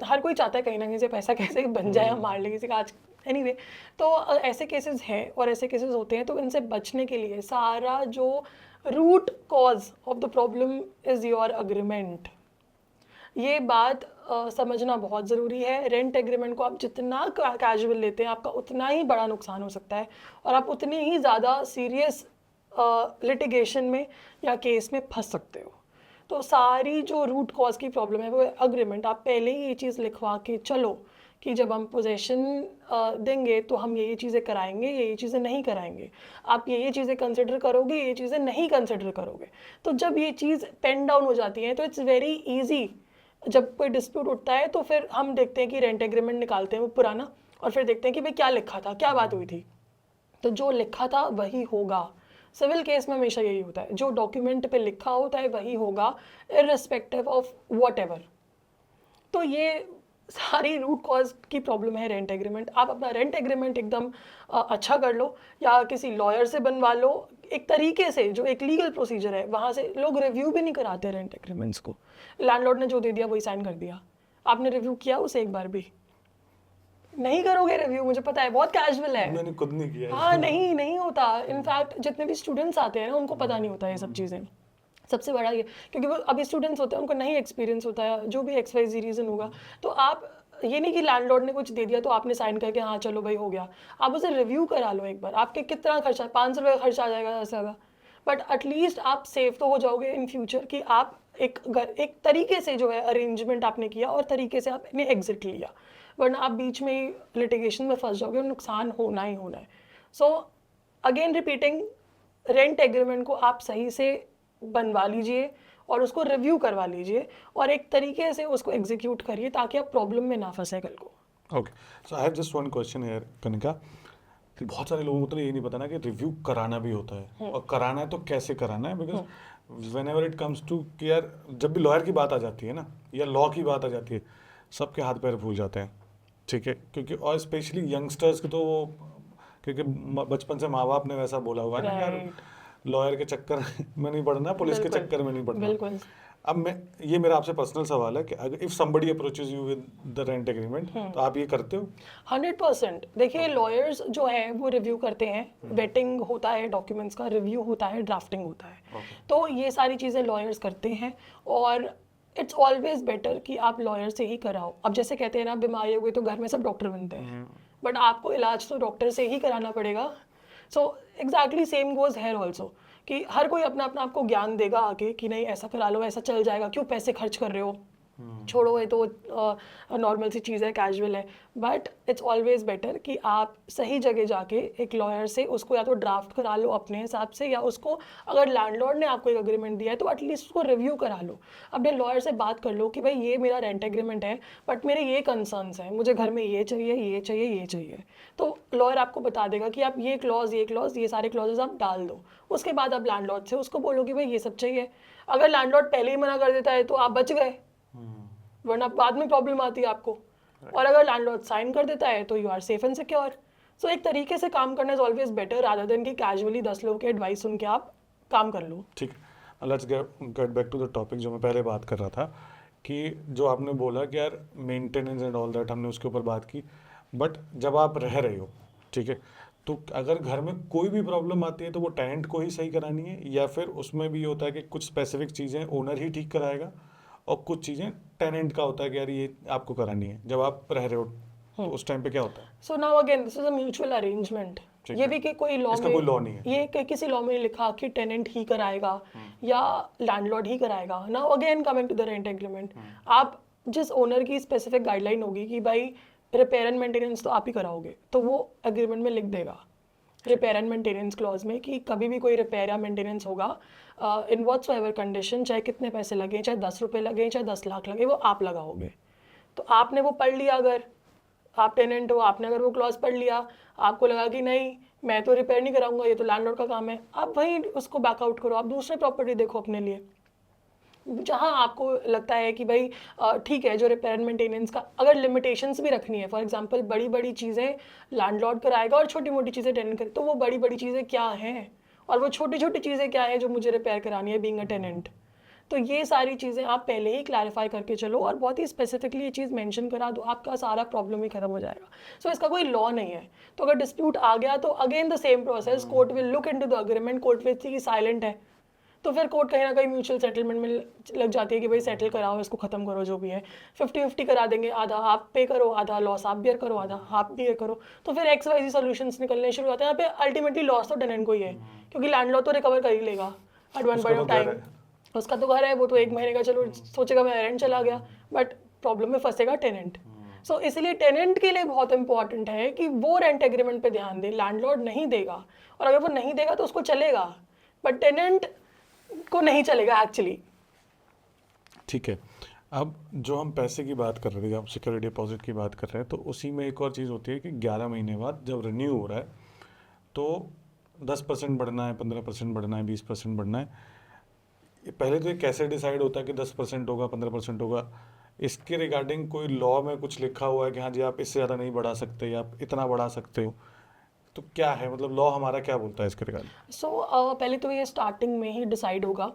हर कोई चाहता है कहीं ना कहीं से पैसा कैसे बन जाए, हम मार ले किसी का आज। एनीवे, तो ऐसे केसेस हैं और ऐसे केसेस होते हैं। तो इनसे बचने के लिए सारा जो root cause of the problem is your agreement, ये बात समझना बहुत ज़रूरी है। रेंट एग्रीमेंट को आप जितना कैजुअल लेते हैं, आपका उतना ही बड़ा नुकसान हो सकता है और आप उतनी ही ज़्यादा सीरियस लिटिगेशन में या केस में फंस सकते हो। तो सारी जो रूट कॉज की प्रॉब्लम है वो अग्रीमेंट, आप पहले ही ये चीज़ लिखवा के चलो कि जब हम पोजेशन देंगे तो हम ये चीज़ें कराएंगे, ये चीज़ें नहीं कराएंगे, आप ये चीज़ें कंसिडर करोगे, ये चीज़ें नहीं कंसिडर करोगे। तो जब ये चीज़ पेन डाउन हो जाती है तो इट्स वेरी ईजी। जब कोई डिस्प्यूट उठता है तो फिर हम देखते हैं कि रेंट एग्रीमेंट निकालते हैं वो पुराना, और फिर देखते हैं कि भाई क्या लिखा था, क्या बात हुई थी। तो जो लिखा था वही होगा। सिविल केस में हमेशा यही होता है, जो डॉक्यूमेंट पे लिखा होता है वही होगा, इररिस्पेक्टिव ऑफ व्हाटएवर। तो ये सारी रूट कॉज की प्रॉब्लम है रेंट एग्रीमेंट। आप अपना रेंट एग्रीमेंट एकदम अच्छा कर लो या किसी लॉयर से बनवा लो, एक तरीके से जो एक लीगल प्रोसीजर है वहाँ से। लोग रिव्यू भी नहीं कराते रेंट एग्रीमेंट्स को, लैंडलॉर्ड ने जो दे दिया वही साइन कर दिया। आपने रिव्यू किया उसे एक बार भी? नहीं करोगे रिव्यू, मुझे पता है, बहुत कैजुअल है। मैंने खुद नहीं किया। हाँ, नहीं होता। इनफैक्ट जितने भी स्टूडेंट्स आते हैं ना उनको पता नहीं होता ये सब चीज़ें। सबसे बड़ा ये, क्योंकि वो अभी स्टूडेंट्स होते हैं, उनको नहीं एक्सपीरियंस होता है, जो भी XYZ रीज़न होगा। तो आप ये नहीं कि लैंडलॉर्ड ने कुछ दे दिया तो आपने साइन करके हाँ चलो भाई हो गया। आप उसे रिव्यू करा लो एक बार। आपके कितना खर्चा, 500 रुपये का खर्चा आ जाएगा ज़्यादा से ज़्यादा, बट एटलीस्ट आप सेफ तो हो जाओगे इन फ्यूचर कि आप एक तरीके से जो है अरेंजमेंट आपने किया और तरीके से आपने एग्जिट लिया, वरना आप बीच में ही लिटिगेशन में फंस जाओगे और नुकसान होना ही होना है। So again repeating, rent agreement को आप सही से बनवा लीजिए और उसको रिव्यू करवा लीजिए और एक तरीके से उसको एग्जीक्यूट करिए ताकि आप प्रॉब्लम में ना फंसे कल को। Okay, so I have just one question here Kanika, कि बहुत सारे लोगों को तो ये नहीं पता ना कि रिव्यू कराना भी होता है, और कराना है तो कैसे कराना है। Because whenever it comes to कि यार जब भी लॉयर की बात आ जाती है ना या लॉ की बात आ जाती है, सबके हाथ पैर फूल जाते हैं। ठीक है, क्योंकि और स्पेशली यंगस्टर्स की तो वो, क्योंकि बचपन से माँ बाप ने वैसा बोला हुआ है ना यार लॉयर के चक्कर में नहीं पड़ना, पुलिस के चक्कर में नहीं पड़ना। बिल्कुल। अब मैं, ये मेरा आपसे पर्सनल सवाल है कि अगर if somebody approaches you with the rent agreement, तो आप ये करते हो? 100%। देखिए लॉयर्स जो हैं वो रिव्यू करते हैं, वेटिंग होता है, डॉक्यूमेंट्स का रिव्यू होता है, ड्राफ्टिंग होता है। तो ये सारी चीज़ें लॉयर्स करते हैं और इट्स ऑलवेज बेटर कि आप लॉयर से ही कराओ। अब जैसे कहते हैं ना, बीमारी हो गई तो घर में सब डॉक्टर बनते हैं, बट आपको इलाज तो डॉक्टर से ही कराना पड़ेगा। So exactly same goes here also, कि हर कोई अपना अपना आपको ज्ञान देगा आगे कि नहीं ऐसा करा लो, ऐसा चल जाएगा, क्यों पैसे खर्च कर रहे हो, छोड़ो ये तो नॉर्मल सी चीज़ है, कैजुअल है। बट इट्स ऑलवेज बेटर कि आप सही जगह जाके एक लॉयर से उसको या तो ड्राफ्ट करा लो अपने हिसाब से, या उसको अगर लैंडलॉर्ड ने आपको एक एग्रीमेंट दिया है तो एटलीस्ट उसको रिव्यू करा लो। अपने लॉयर से बात कर लो कि भाई ये मेरा रेंट एग्रीमेंट है बट मेरे ये कंसर्न्स हैं, मुझे घर में ये चाहिए, ये चाहिए, ये चाहिए। तो लॉयर आपको बता देगा कि आप ये क्लॉज, ये सारे क्लॉजेज आप डाल दो। उसके बाद आप लैंडलॉर्ड से उसको बोलो कि भाई ये सब चाहिए। अगर लैंडलॉर्ड पहले ही मना कर देता है तो आप बच गए, वरना बाद में प्रॉब्लम आती है आपको। और अगर लैंडलॉर्ड साइन कर देता है तो you are safe and secure. So एक तरीके से काम करना is always better rather than कि कैजुअली 10 लोगों की एडवाइस सुन के आप काम कर लो। ठीक है, let's get back to the topic जो मैं पहले बात कर रहा था, कि जो आपने बोला कि यार मेंटेनेंस एंड ऑल दैट, हमने उसके ऊपर बात की। बट जब आप रह रहे हो, ठीक है, तो अगर घर में कोई भी प्रॉब्लम आती है तो वो टेनेंट को ही सही करानी है, या फिर उसमें भी होता है कि कुछ स्पेसिफिक चीज़ें ओनर ही ठीक कराएगा और कुछ चीज़ें टेनेंट का होता है कि यार ये आपको करानी है जब आप रह रहे हो, तो उस टाइम पे क्या होता है? So now again this is a mutual arrangement. ठीक ये है। भी कि कोई लॉ इसका में कोई लॉ नहीं है। ये किसी लॉ में लिखा कि टेनेंट ही कराएगा या लैंडलॉर्ड ही कराएगा। Now again coming to the rent agreement, आप जिस ओनर की स्पेसिफिक गाइडलाइन होगी कि भाई रिपेयर एंड मेंटेनेंस तो आप ही कराओगे, तो वो एग्रीमेंट में लिख देगा रिपेयर एंड मेंटेनेंस क्लॉज में कि कभी भी कोई रिपेयर या मेंटेनेंस होगा इन व्हाटसोएवर कंडीशन, चाहे कितने पैसे लगे, चाहे 10 रुपये लगे, चाहे 10 लाख लगे, वो आप लगाओगे। तो आपने वो पढ़ लिया, अगर आप टेनेंट हो, आपने अगर वो क्लॉज पढ़ लिया, आपको लगा कि नहीं मैं तो रिपेयर नहीं कराऊंगा, ये तो लैंडलॉर्ड का काम है, आप वहीं उसको बैकआउट करो, आप दूसरे प्रॉपर्टी देखो अपने लिए जहाँ आपको लगता है कि भाई ठीक है। जो रिपेयर एंड मेंटेनेंस का अगर लिमिटेशंस भी रखनी है, फॉर एग्जांपल बड़ी बड़ी चीज़ें लैंडलॉर्ड कराएगा और छोटी मोटी चीज़ें टेनेंट करे, तो वो बड़ी बड़ी चीज़ें क्या हैं और वो छोटी छोटी चीज़ें क्या हैं जो मुझे रिपेयर करानी है बीइंग अ टेनेंट। तो ये सारी चीज़ें आप पहले ही क्लैरिफाई करके चलो और बहुत ही स्पेसिफिकली ये चीज़ मेंशन करा दो, आपका सारा प्रॉब्लम ही खत्म हो जाएगा। सो इसका कोई लॉ नहीं है। तो अगर डिस्प्यूट आ गया तो again the same process, court will look into the agreement, court will see silent है तो फिर कोर्ट कहीं ना कहीं म्यूचुअल सेटलमेंट में लग जाती है कि भाई सेटल कराओ, इसको खत्म करो, जो भी है 50-50 करा देंगे, आधा आप पे करो, आधा लॉस आप बियर करो, आधा आप बियर करो। तो फिर XYZ सॉल्यूशंस निकलने शुरू होते हैं। यहाँ पे अल्टीमेटली लॉस तो टेनेंट को ही है, क्योंकि लैंडलॉर्ड तो रिकवर कर ही लेगा at one point of time. उसका तो घर है, वो तो 1 महीने का चलो सोचेगा मैं रेंट चला गया, बट प्रॉब्लम में फंसेगा टेनेंट। सो इसलिए टेनेंट के लिए बहुत इंपॉर्टेंट है कि वो रेंट एग्रीमेंट पे ध्यान दे। लैंडलॉर्ड नहीं देगा, और अगर वो नहीं देगा तो उसको चलेगा, बट टेनेंट को नहीं चलेगा एक्चुअली। ठीक है। अब जो हम पैसे की बात कर रहे थे, आप सिक्योरिटी डिपॉजिट की बात कर रहे हैं, तो उसी में एक और चीज़ होती है कि 11 महीने बाद जब रिन्यू हो रहा है तो 10% बढ़ना है, 15% बढ़ना है, 20% बढ़ना है। पहले तो ये कैसे डिसाइड होता है कि 10% होगा, 15% होगा? इसके रिगार्डिंग कोई लॉ में कुछ लिखा हुआ है कि हाँ जी आप इससे ज़्यादा नहीं बढ़ा सकते या आप इतना बढ़ा सकते हो? तो क्या है, मतलब लॉ हमारा क्या बोलता है इसके रिगार्डिंग? सो पहले तो ये स्टार्टिंग में ही डिसाइड होगा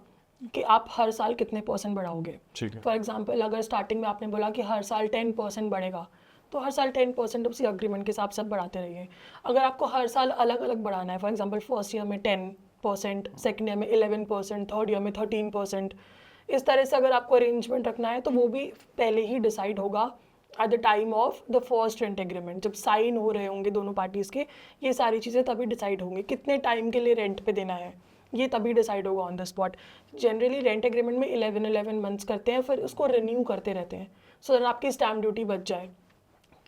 कि आप हर साल कितने % बढ़ाओगे। ठीक है। फॉर एग्जांपल अगर स्टार्टिंग में आपने बोला कि हर साल 10% बढ़ेगा, तो हर साल 10% उसी एग्रीमेंट के हिसाब से बढ़ाते रहिए। अगर आपको हर साल अलग अलग बढ़ाना है, फॉर एग्जांपल फर्स्ट ईयर में 10%, सेकेंड ईयर में 11%, थर्ड ईयर में 13%, इस तरह से अगर आपको अरेंजमेंट रखना है तो वो भी पहले ही डिसाइड होगा at the time of the first rent agreement. जब साइन हो रहे होंगे दोनों पार्टीज़ के, ये सारी चीज़ें तभी डिसाइड होंगी। कितने टाइम के लिए रेंट पे देना है ये तभी डिसाइड होगा on the spot. Generally rent agreement में 11 मंथ्स करते हैं, फिर उसको रिन्यू करते रहते हैं, सो दैट आपकी स्टैम्प ड्यूटी बच जाए।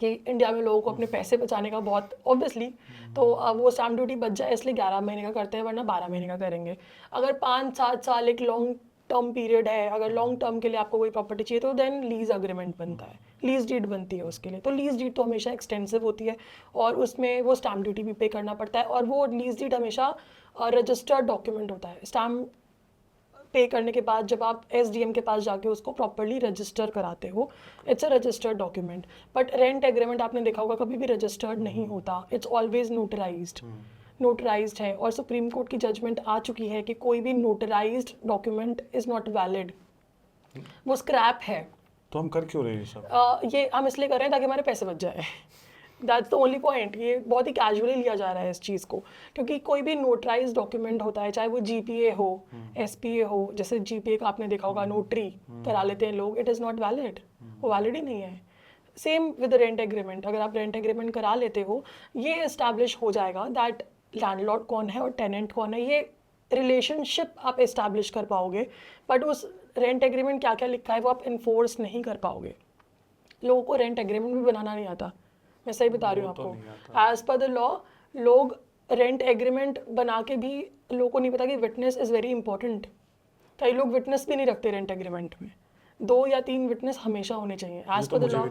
कि इंडिया में लोगों को अपने पैसे बचाने का बहुत ऑब्वियसली, तो वो स्टैम्प ड्यूटी बच जाए इसलिए 11 महीने का करते हैं, वरना 12 महीने का करेंगे। अगर 5-7 साल एक लॉन्ग टर्म पीरियड है, अगर लॉन्ग टर्म के लिए आपको कोई प्रॉपर्टी चाहिए तो देन लीज अग्रीमेंट बनता है, लीज डीड बनती है उसके लिए। तो लीज डीड तो हमेशा एक्सटेंसिव होती है और उसमें वो स्टैम्प ड्यूटी भी पे करना पड़ता है, और वो लीज डीड हमेशा रजिस्टर्ड डॉक्यूमेंट होता है। स्टैम्प पे करने के बाद जब आप SDM के पास जाके उसको प्रॉपर्ली रजिस्टर कराते हो, it's a registered document. But rent agreement आपने देखा होगा कभी भी रजिस्टर्ड नहीं होता, इट्स ऑलवेज नोटराइज्ड है। और सुप्रीम कोर्ट की जजमेंट आ चुकी है कि कोई भी notarised document is not valid, वो स्क्रैप है। तो हम कर क्यों रहे हैं ये सब? ये हम इसलिए कर रहे हैं ताकि हमारे पैसे बच जाए। That's the only point. ये बहुत ही कैजुअली लिया जा रहा है इस चीज़ को, क्योंकि कोई भी नोटराइज डॉक्यूमेंट होता है, चाहे वो GPA हो, SPA हो। जैसे GPA का आपने देखा होगा, नोटरी करा लेते हैं लोग, इट इज़ नॉट वैलिड, वो वैलिड ही नहीं है। सेम विद रेंट एग्रीमेंट, अगर आप रेंट एग्रीमेंट करा लेते हो, ये इस्टेब्लिश हो जाएगा दैट लैंडलॉर्ड कौन है और टेनेंट कौन है, ये रिलेशनशिप आप इस्टेब्लिश कर पाओगे। बट उस रेंट एग्रीमेंट क्या क्या लिखा है वो आप इन्फोर्स नहीं कर पाओगे। लोगों को रेंट एग्रीमेंट भी बनाना नहीं आता, मैं सही बता रही हूँ आपको। एज पर द लॉ लोग रेंट एग्रीमेंट बना के भी लोगों को नहीं पता कि विटनेस इज़ वेरी इंपॉर्टेंट। कई लोग विटनेस भी नहीं रखते रेंट एग्रीमेंट में। 2 या 3 विटनेस हमेशा होने चाहिए एज पर द लॉ।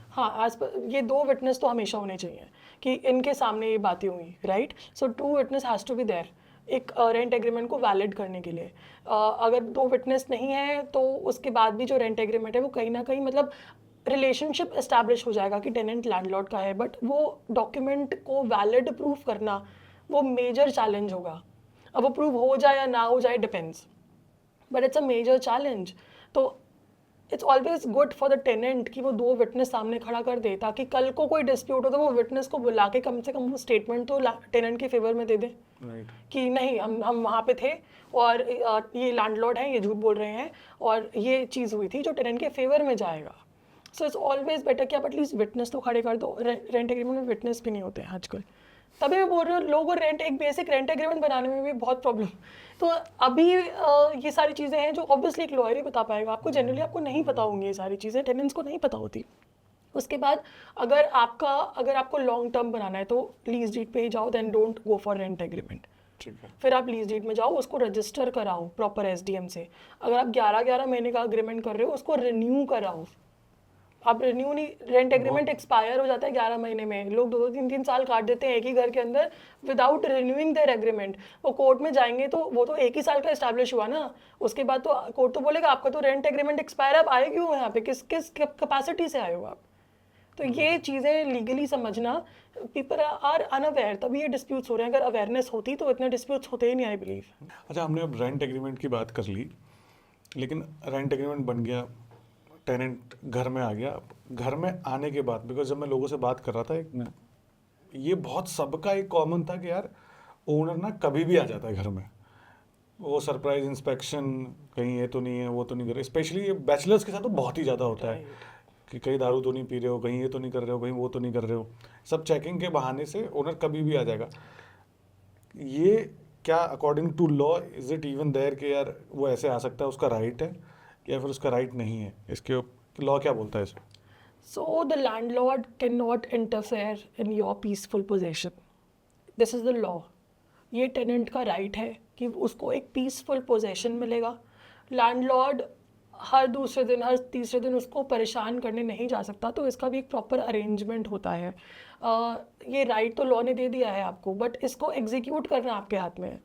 हाँ, एज पर ये 2 विटनेस तो हमेशा होने चाहिए कि इनके सामने ये बातें हुई, right. So 2 witness has to be there एक रेंट एग्रीमेंट को वैलिड करने के लिए। अगर 2 विटनेस नहीं है तो उसके बाद भी जो रेंट एग्रीमेंट है वो कहीं ना कहीं मतलब रिलेशनशिप इस्टेब्लिश हो जाएगा कि टेनेंट लैंडलॉर्ड का है, बट वो डॉक्यूमेंट को वैलिड प्रूफ करना वो मेजर चैलेंज होगा। अब वो प्रूव हो जाए या ना हो जाए depends, but it's a major challenge. तो it's always good for the tenant कि वो 2 विटनेस सामने खड़ा कर दे, ताकि कल को कोई डिस्प्यूट हो तो वो विटनेस को बुला के कम से कम वो स्टेटमेंट तो टेनेंट के फेवर में दे दे राइट। कि नहीं, हम वहाँ पे थे और ये लैंडलॉर्ड हैं, ये झूठ बोल रहे हैं और ये चीज़ हुई थी, जो टेनेंट के फेवर में जाएगा। सो इट्स ऑलवेज बेटर कि आप एटलीस्ट विटनेस तो खड़े कर दो। रेंट एग्रीमेंट में विटनेस भी नहीं होते हैं आजकल, तभी मैं बोल रही हूँ लोगों को एक बेसिक रेंट एग्रीमेंट बनाने में भी बहुत प्रॉब्लम। तो अभी ये सारी चीज़ें हैं जो ऑब्वियसली एक लॉयर ही बता पाएगा आपको, जनरली आपको नहीं पता होंगी ये सारी चीज़ें, टेनेंट्स को नहीं पता होती। उसके बाद अगर आपको लॉन्ग टर्म बनाना है तो लीज डीड पे ही जाओ, then don't go for rent agreement. ठीक है। फिर आप लीज डीड में जाओ, उसको रजिस्टर कराओ प्रॉपर एसडीएम से। अगर आप 11-11 महीने का अग्रीमेंट कर रहे हो, उसको रिन्यू कराओ। आप रिन्यू नहीं, रेंट एग्रीमेंट एक्सपायर हो जाता है 11 महीने में। लोग 2-3 साल काट देते हैं एक ही घर के अंदर विदाउट रिन्यूइंग देयर एग्रीमेंट। वो कोर्ट में जाएंगे तो वो तो एक ही साल का एस्टैब्लिश हुआ ना, उसके बाद तो कोर्ट तो बोलेगा आपका तो रेंट एग्रीमेंट एक्सपायर, आप आए क्यों यहाँ पे, किस कैपेसिटी से आए हो आप। तो ये चीज़ें लीगली समझना, पीपल आर अनअवेयर, तभी ये डिस्प्यूट्स हो रहे हैं। अगर अवेयरनेस होती तो इतने डिस्प्यूट्स होते ही नहीं, आई बिलीव। अच्छा, हमने अब रेंट एग्रीमेंट की बात कर ली, लेकिन रेंट एग्रीमेंट बन गया, टेनेंट घर में आ गया। घर में आने के बाद, बिकॉज जब मैं लोगों से बात कर रहा था, ये बहुत सबका एक कॉमन था कि यार ओनर ना कभी भी आ जाता है घर में, वो सरप्राइज इंस्पेक्शन, कहीं ये तो नहीं है, वो तो नहीं कर रहे। स्पेशली ये बैचलर्स के साथ तो बहुत ही ज़्यादा होता है कि कहीं दारू तो नहीं पी रहे हो, कहीं ये तो नहीं कर रहे हो, कहीं वो तो नहीं कर रहे हो। सब चेकिंग के बहाने से ओनर कभी भी आ जाएगा। ये क्या according to law is it even there कि यार वो ऐसे आ सकता है, उसका राइट है या फिर उसका राइट नहीं है? इसके लॉ क्या बोलता है इसमें? So the landlord cannot interfere in your peaceful possession. This is the law. ये टेनेंट का राइट है कि उसको एक पीसफुल पोजेशन मिलेगा। लैंडलॉर्ड हर दूसरे दिन, हर तीसरे दिन उसको परेशान करने नहीं जा सकता, तो इसका भी एक प्रॉपर अरेंजमेंट होता है। ये राइट तो लॉ ने दे दिया है आपको, बट इसको एग्जीक्यूट करना आपके हाथ में है।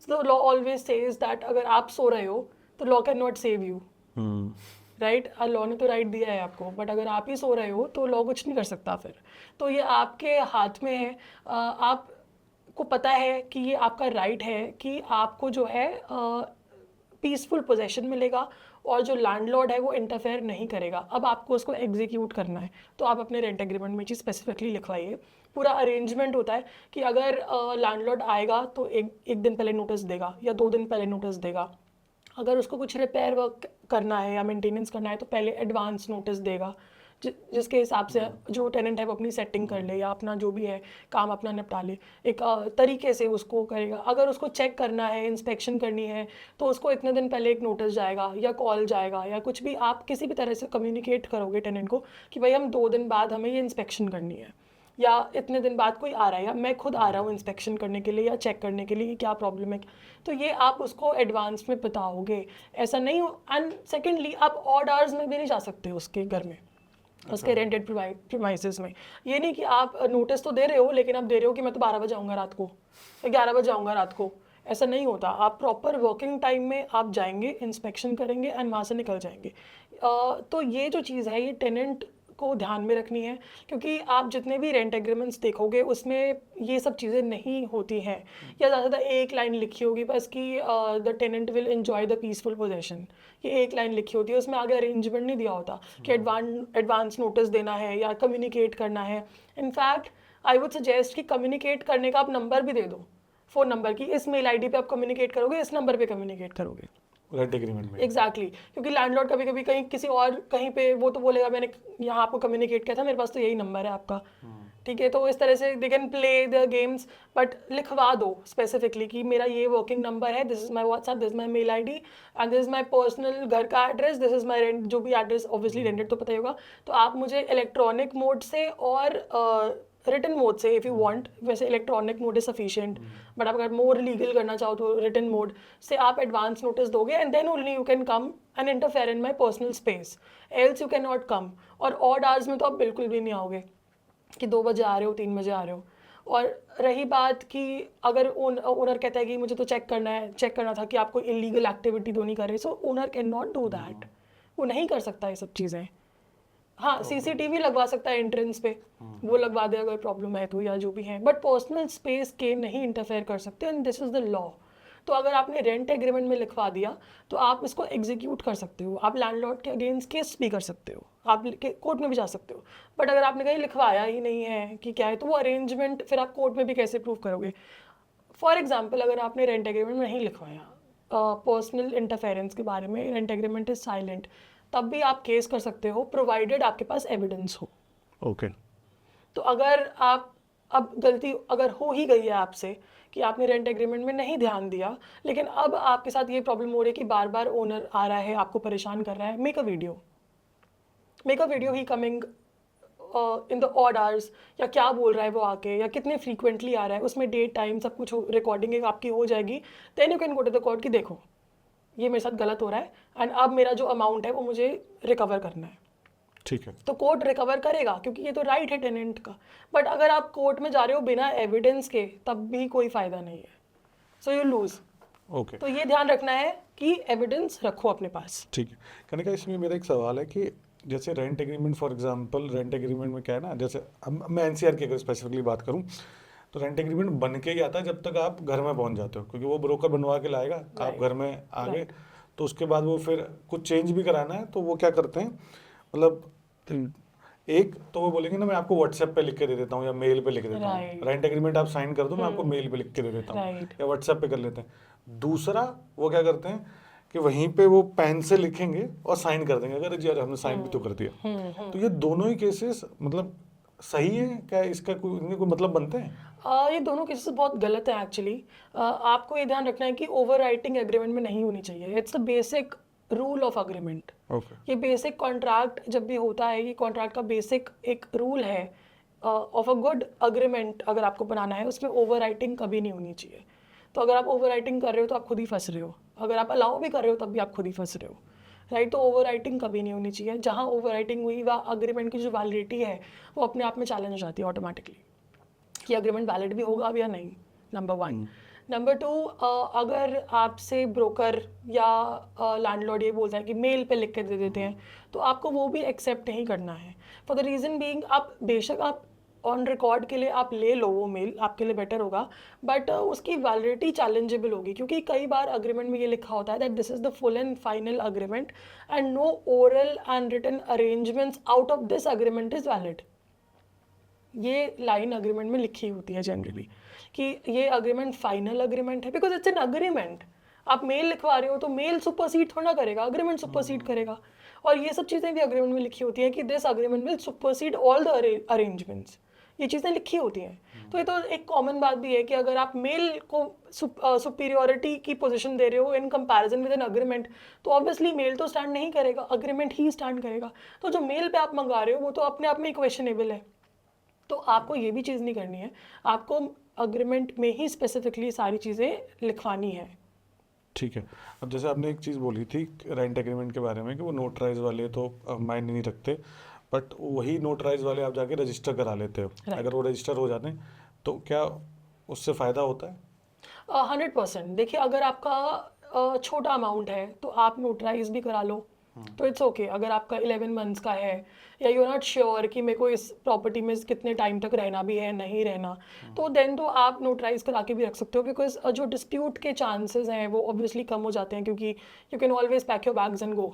So law always says that अगर आप सो रहे हो तो law can not save you, right. Law ने तो राइट दिया है आपको, बट अगर आप ही सो रहे हो तो लॉ कुछ नहीं कर सकता फिर। तो ये आपके हाथ में है। आपको पता है कि ये आपका राइट है कि आपको जो है पीसफुल पोजेशन मिलेगा और जो लैंडलॉर्ड है वो इंटरफेयर नहीं करेगा। अब आपको उसको एग्जीक्यूट करना है, तो आप अपने रेंट एग्रीमेंट में चीज़ स्पेसिफिकली लिखवाइए। पूरा अरेंजमेंट होता है कि अगर लैंडलॉर्ड आएगा तो एक दिन पहले नोटिस देगा या 2 दिन पहले नोटिस देगा। अगर उसको कुछ रिपेयर वर्क करना है या मेंटेनेंस करना है तो पहले एडवांस नोटिस देगा, जिसके हिसाब से जो टेनेंट है वो अपनी सेटिंग कर ले या अपना जो भी है काम अपना निपटा ले, एक तरीके से उसको करेगा। अगर उसको चेक करना है, इंस्पेक्शन करनी है, तो उसको इतने दिन पहले एक नोटिस जाएगा या कॉल जाएगा या कुछ भी, आप किसी भी तरह से कम्युनिकेट करोगे टेनेंट को कि भाई हम 2 दिन बाद हमें ये इंस्पेक्शन करनी है, या इतने दिन बाद कोई आ रहा है, या मैं खुद आ रहा हूँ इंस्पेक्शन करने के लिए या चेक करने के लिए कि क्या प्रॉब्लम है। तो ये आप उसको एडवांस में बताओगे, ऐसा नहीं हो। एंड सेकेंडली, आप ऑड आवर्स में भी नहीं जा सकते उसके घर में, उसके रेंटेड प्रीमाइसेस में। ये नहीं कि आप नोटिस तो दे रहे हो, लेकिन आप दे रहे हो कि मैं तो 12 बजे आऊँगा रात को या 11 बजे आऊँगा रात को, ऐसा नहीं होता। आप प्रॉपर वर्किंग टाइम में आप जाएंगे, इंस्पेक्शन करेंगे एंड वहाँ से निकल जाएंगे। तो ये जो चीज़ है ये टेनेंट को ध्यान में रखनी है, क्योंकि आप जितने भी रेंट एग्रीमेंट्स देखोगे उसमें ये सब चीज़ें नहीं होती हैं, या ज़्यादा से ज़्यादा एक लाइन लिखी होगी बस कि the tenant will enjoy the peaceful possession, ये एक लाइन लिखी होती है, उसमें आगे अरेंजमेंट नहीं दिया होता कि एडवांस नोटिस देना है या कम्युनिकेट करना है। इनफैक्ट आई वुड सजेस्ट कि कम्युनिकेट करने का आप नंबर भी दे दो, फ़ोन नंबर की, इस मेल आईडी पे आप कम्युनिकेट करोगे, इस नंबर पे कम्युनिकेट करोगे रेंट एग्रीमेंट में। एग्जैक्टली क्योंकि लैंडलॉर्ड कभी कभी कहीं किसी और कहीं पे वो तो बोलेगा मैंने यहाँ आपको कम्युनिकेट किया था, मेरे पास तो यही नंबर है आपका, ठीक है। तो इस तरह से they can play the games, but लिखवा दो स्पेसिफिकली कि मेरा ये वर्किंग नंबर है, this is my WhatsApp, this is my mail I D and this is my personal घर का address, this is my rent, जो भी एड्रेस ऑब्वियसली रेंटेड तो पता ही होगा। तो आप मुझे इलेक्ट्रॉनिक मोड से और रिटन मोड से इफ़ यू वांट, वैसे electronic mode is sufficient, but आप अगर मोर लीगल करना चाहो तो रिटन मोड से आप एडवांस नोटिस दोगे and then only you can come and interfere in my personal space, else you can not come. और ऑड आवर्स में तो आप बिल्कुल भी नहीं आओगे कि 2 बजे आ रहे हो, 3 बजे आ रहे हो। और रही बात कि अगर ओनर कहता है कि मुझे तो चेक करना था कि आपको इलीगल एक्टिविटी तो नहीं कर रहे, so owner can not do that, वो नहीं कर सकता ये सब चीज़ें। हाँ, सीसीटीवी लगवा सकता है एंट्रेंस पे, वो लगवा दे अगर प्रॉब्लम है तो, या जो भी है, बट पर्सनल स्पेस के नहीं इंटरफेयर कर सकते, and this is the law. तो अगर आपने रेंट एग्रीमेंट में लिखवा दिया तो आप इसको एग्जीक्यूट कर सकते हो, आप लैंडलॉर्ड के अगेंस्ट केस भी कर सकते हो, आप कोर्ट में भी जा सकते हो। बट अगर आपने कहीं लिखवाया ही नहीं है कि क्या है, तो वो अरेंजमेंट फिर आप कोर्ट में भी कैसे प्रूव करोगे। फॉर एग्जाम्पल, अगर आपने रेंट एग्रीमेंट नहीं लिखवाया, पर्सनल इंटरफेरेंस के बारे में रेंट एग्रीमेंट इज साइलेंट, तब भी आप केस कर सकते हो प्रोवाइडेड आपके पास एविडेंस हो। ओके। तो अगर आप अब गलती अगर हो ही गई है आपसे कि आपने रेंट एग्रीमेंट में नहीं ध्यान दिया, लेकिन अब आपके साथ ये प्रॉब्लम हो रही है कि बार बार ओनर आ रहा है, आपको परेशान कर रहा है, make a video he coming in the odd hours, या क्या बोल रहा है वो आके, या कितने फ्रीक्वेंटली आ रहा है, उसमें डेट टाइम सब कुछ रिकॉर्डिंग आपकी हो जाएगी। Then you can go to the court कि देखो ये मेरे साथ गलत हो रहा है एंड अब मेरा जो अमाउंट है वो मुझे रिकवर करना है। ठीक है। तो कोर्ट रिकवर करेगा क्योंकि ये तो राइट है टेनेंट का। बट अगर आप कोर्ट में जा रहे हो बिना एविडेंस के, तब भी कोई फ़ायदा नहीं है, सो यू लूज। ओके। तो ये ध्यान रखना है कि एविडेंस रखो अपने पास। ठीक है। कनिका, इसमें मेरा एक सवाल है कि जैसे rent agreement, for example rent agreement में क्या है ना, जैसे अब मैं एनसीआर की अगर स्पेसिफिकली बात करूं, तो रेंट एग्रीमेंट बन के ही आता है जब तक आप घर में पहुंच जाते हो, क्योंकि वो ब्रोकर बनवा के लाएगा, आप Right. घर में आ गए, Right. तो उसके बाद वो फिर कुछ चेंज भी कराना है तो वो क्या करते हैं, मतलब एक तो वो बोलेंगे ना मैं आपको व्हाट्सएप पे लिख के दे देता हूँ या मेल पे लिख देता हूँ, Right. रेंट एग्रीमेंट आप साइन कर दो, मैं आपको मेल पे लिख के दे देता हूँ Right. या व्हाट्सएप पे कर लेते हैं। दूसरा वो क्या करते हैं कि वहीं पे वो पेन से लिखेंगे और साइन कर देंगे, अगर जी हमने साइन भी तो कर दिया। तो ये दोनों ही केसेस मतलब सही है क्या, इसका कोई इनके कोई मतलब बनते हैं? ये दोनों केसेस बहुत गलत है एक्चुअली। आपको ये ध्यान रखना है कि ओवर राइटिंग एग्रीमेंट में नहीं होनी चाहिए। It's the basic rule of agreement. Okay. ये बेसिक कॉन्ट्रैक्ट जब भी होता है, ये कॉन्ट्रैक्ट का बेसिक एक रूल है ऑफ अ गुड अग्रीमेंट। अगर आपको बनाना है उसमें ओवर राइटिंग कभी नहीं होनी चाहिए। तो अगर आप ओवर राइटिंग कर रहे हो तो आप खुद ही फंस रहे हो, अगर आप अलाउ भी कर रहे हो तब भी आप खुद ही फंस रहे हो, राइट। तो ओवर राइटिंग कभी नहीं होनी चाहिए। जहाँ ओवर राइटिंग हुई वह अग्रीमेंट की जो वैलिडिटी है वो अपने आप में चैलेंज हो जाती है ऑटोमेटिकली कि अग्रीमेंट वैलिड भी होगा अब या नहीं, नंबर 1। नंबर 2, अगर आपसे ब्रोकर या लैंडलॉर्ड ये बोलता है कि मेल पे लिख के दे देते हैं, तो आपको वो भी एक्सेप्ट नहीं करना है। फॉर द रीज़न बीइंग, आप बेशक आप ऑन रिकॉर्ड के लिए आप ले लो वो मेल, आपके लिए बेटर होगा, बट उसकी वैलिडिटी चैलेंजेबल होगी क्योंकि कई बार अग्रीमेंट में ये लिखा होता है that this is the full and final agreement and no oral and written arrangements out of this agreement is valid. ये लाइन अग्रीमेंट में लिखी होती है जनरली कि ये अग्रीमेंट फाइनल अग्रीमेंट है, बिकॉज इट्स एन अग्रीमेंट। आप मेल लिखवा रहे हो तो मेल सुपरसीड थोड़ा करेगा, अग्रीमेंट सुपरसीड करेगा। और ये सब चीज़ें भी अग्रीमेंट में लिखी होती हैं कि this agreement will supersede all the arrangements, ये चीज़ें लिखी होती हैं। तो ये तो एक कॉमन बात भी है कि अगर आप मेल को सुपीरियोरिटी की पोजीशन दे रहे हो in comparison with an agreement, तो ऑब्वियसली मेल तो स्टैंड नहीं करेगा, अग्रीमेंट ही स्टैंड करेगा। तो जो मेल पे आप मंगा रहे हो वो तो अपने आप में क्वेश्चनेबल है। तो आपको ये भी चीज़ नहीं करनी है, आपको अग्रीमेंट में ही स्पेसिफिकली सारी चीज़ें लिखवानी है। ठीक है। अब जैसे आपने एक चीज़ बोली थी रेंट एग्रीमेंट के बारे में कि वो नोटराइज वाले तो मायने नहीं रखते, बट वही नोटराइज वाले आप जाके रजिस्टर करा लेते हो। अगर वो रजिस्टर हो जाते हैं तो क्या उससे फ़ायदा होता है? 100%। देखिए, अगर आपका छोटा अमाउंट है तो आप नोटराइज भी करा लो, तो इट्स ओके। अगर आपका 11 मंथ्स का है या यू आर नॉट श्योर कि मेरे को इस प्रॉपर्टी में कितने टाइम तक रहना भी है नहीं रहना, तो देन तो आप नोटराइज करा के भी रख सकते हो, बिकॉज जो डिस्प्यूट के चांसेस हैं वो ऑब्वियसली कम हो जाते हैं क्योंकि you can always pack your bags and go.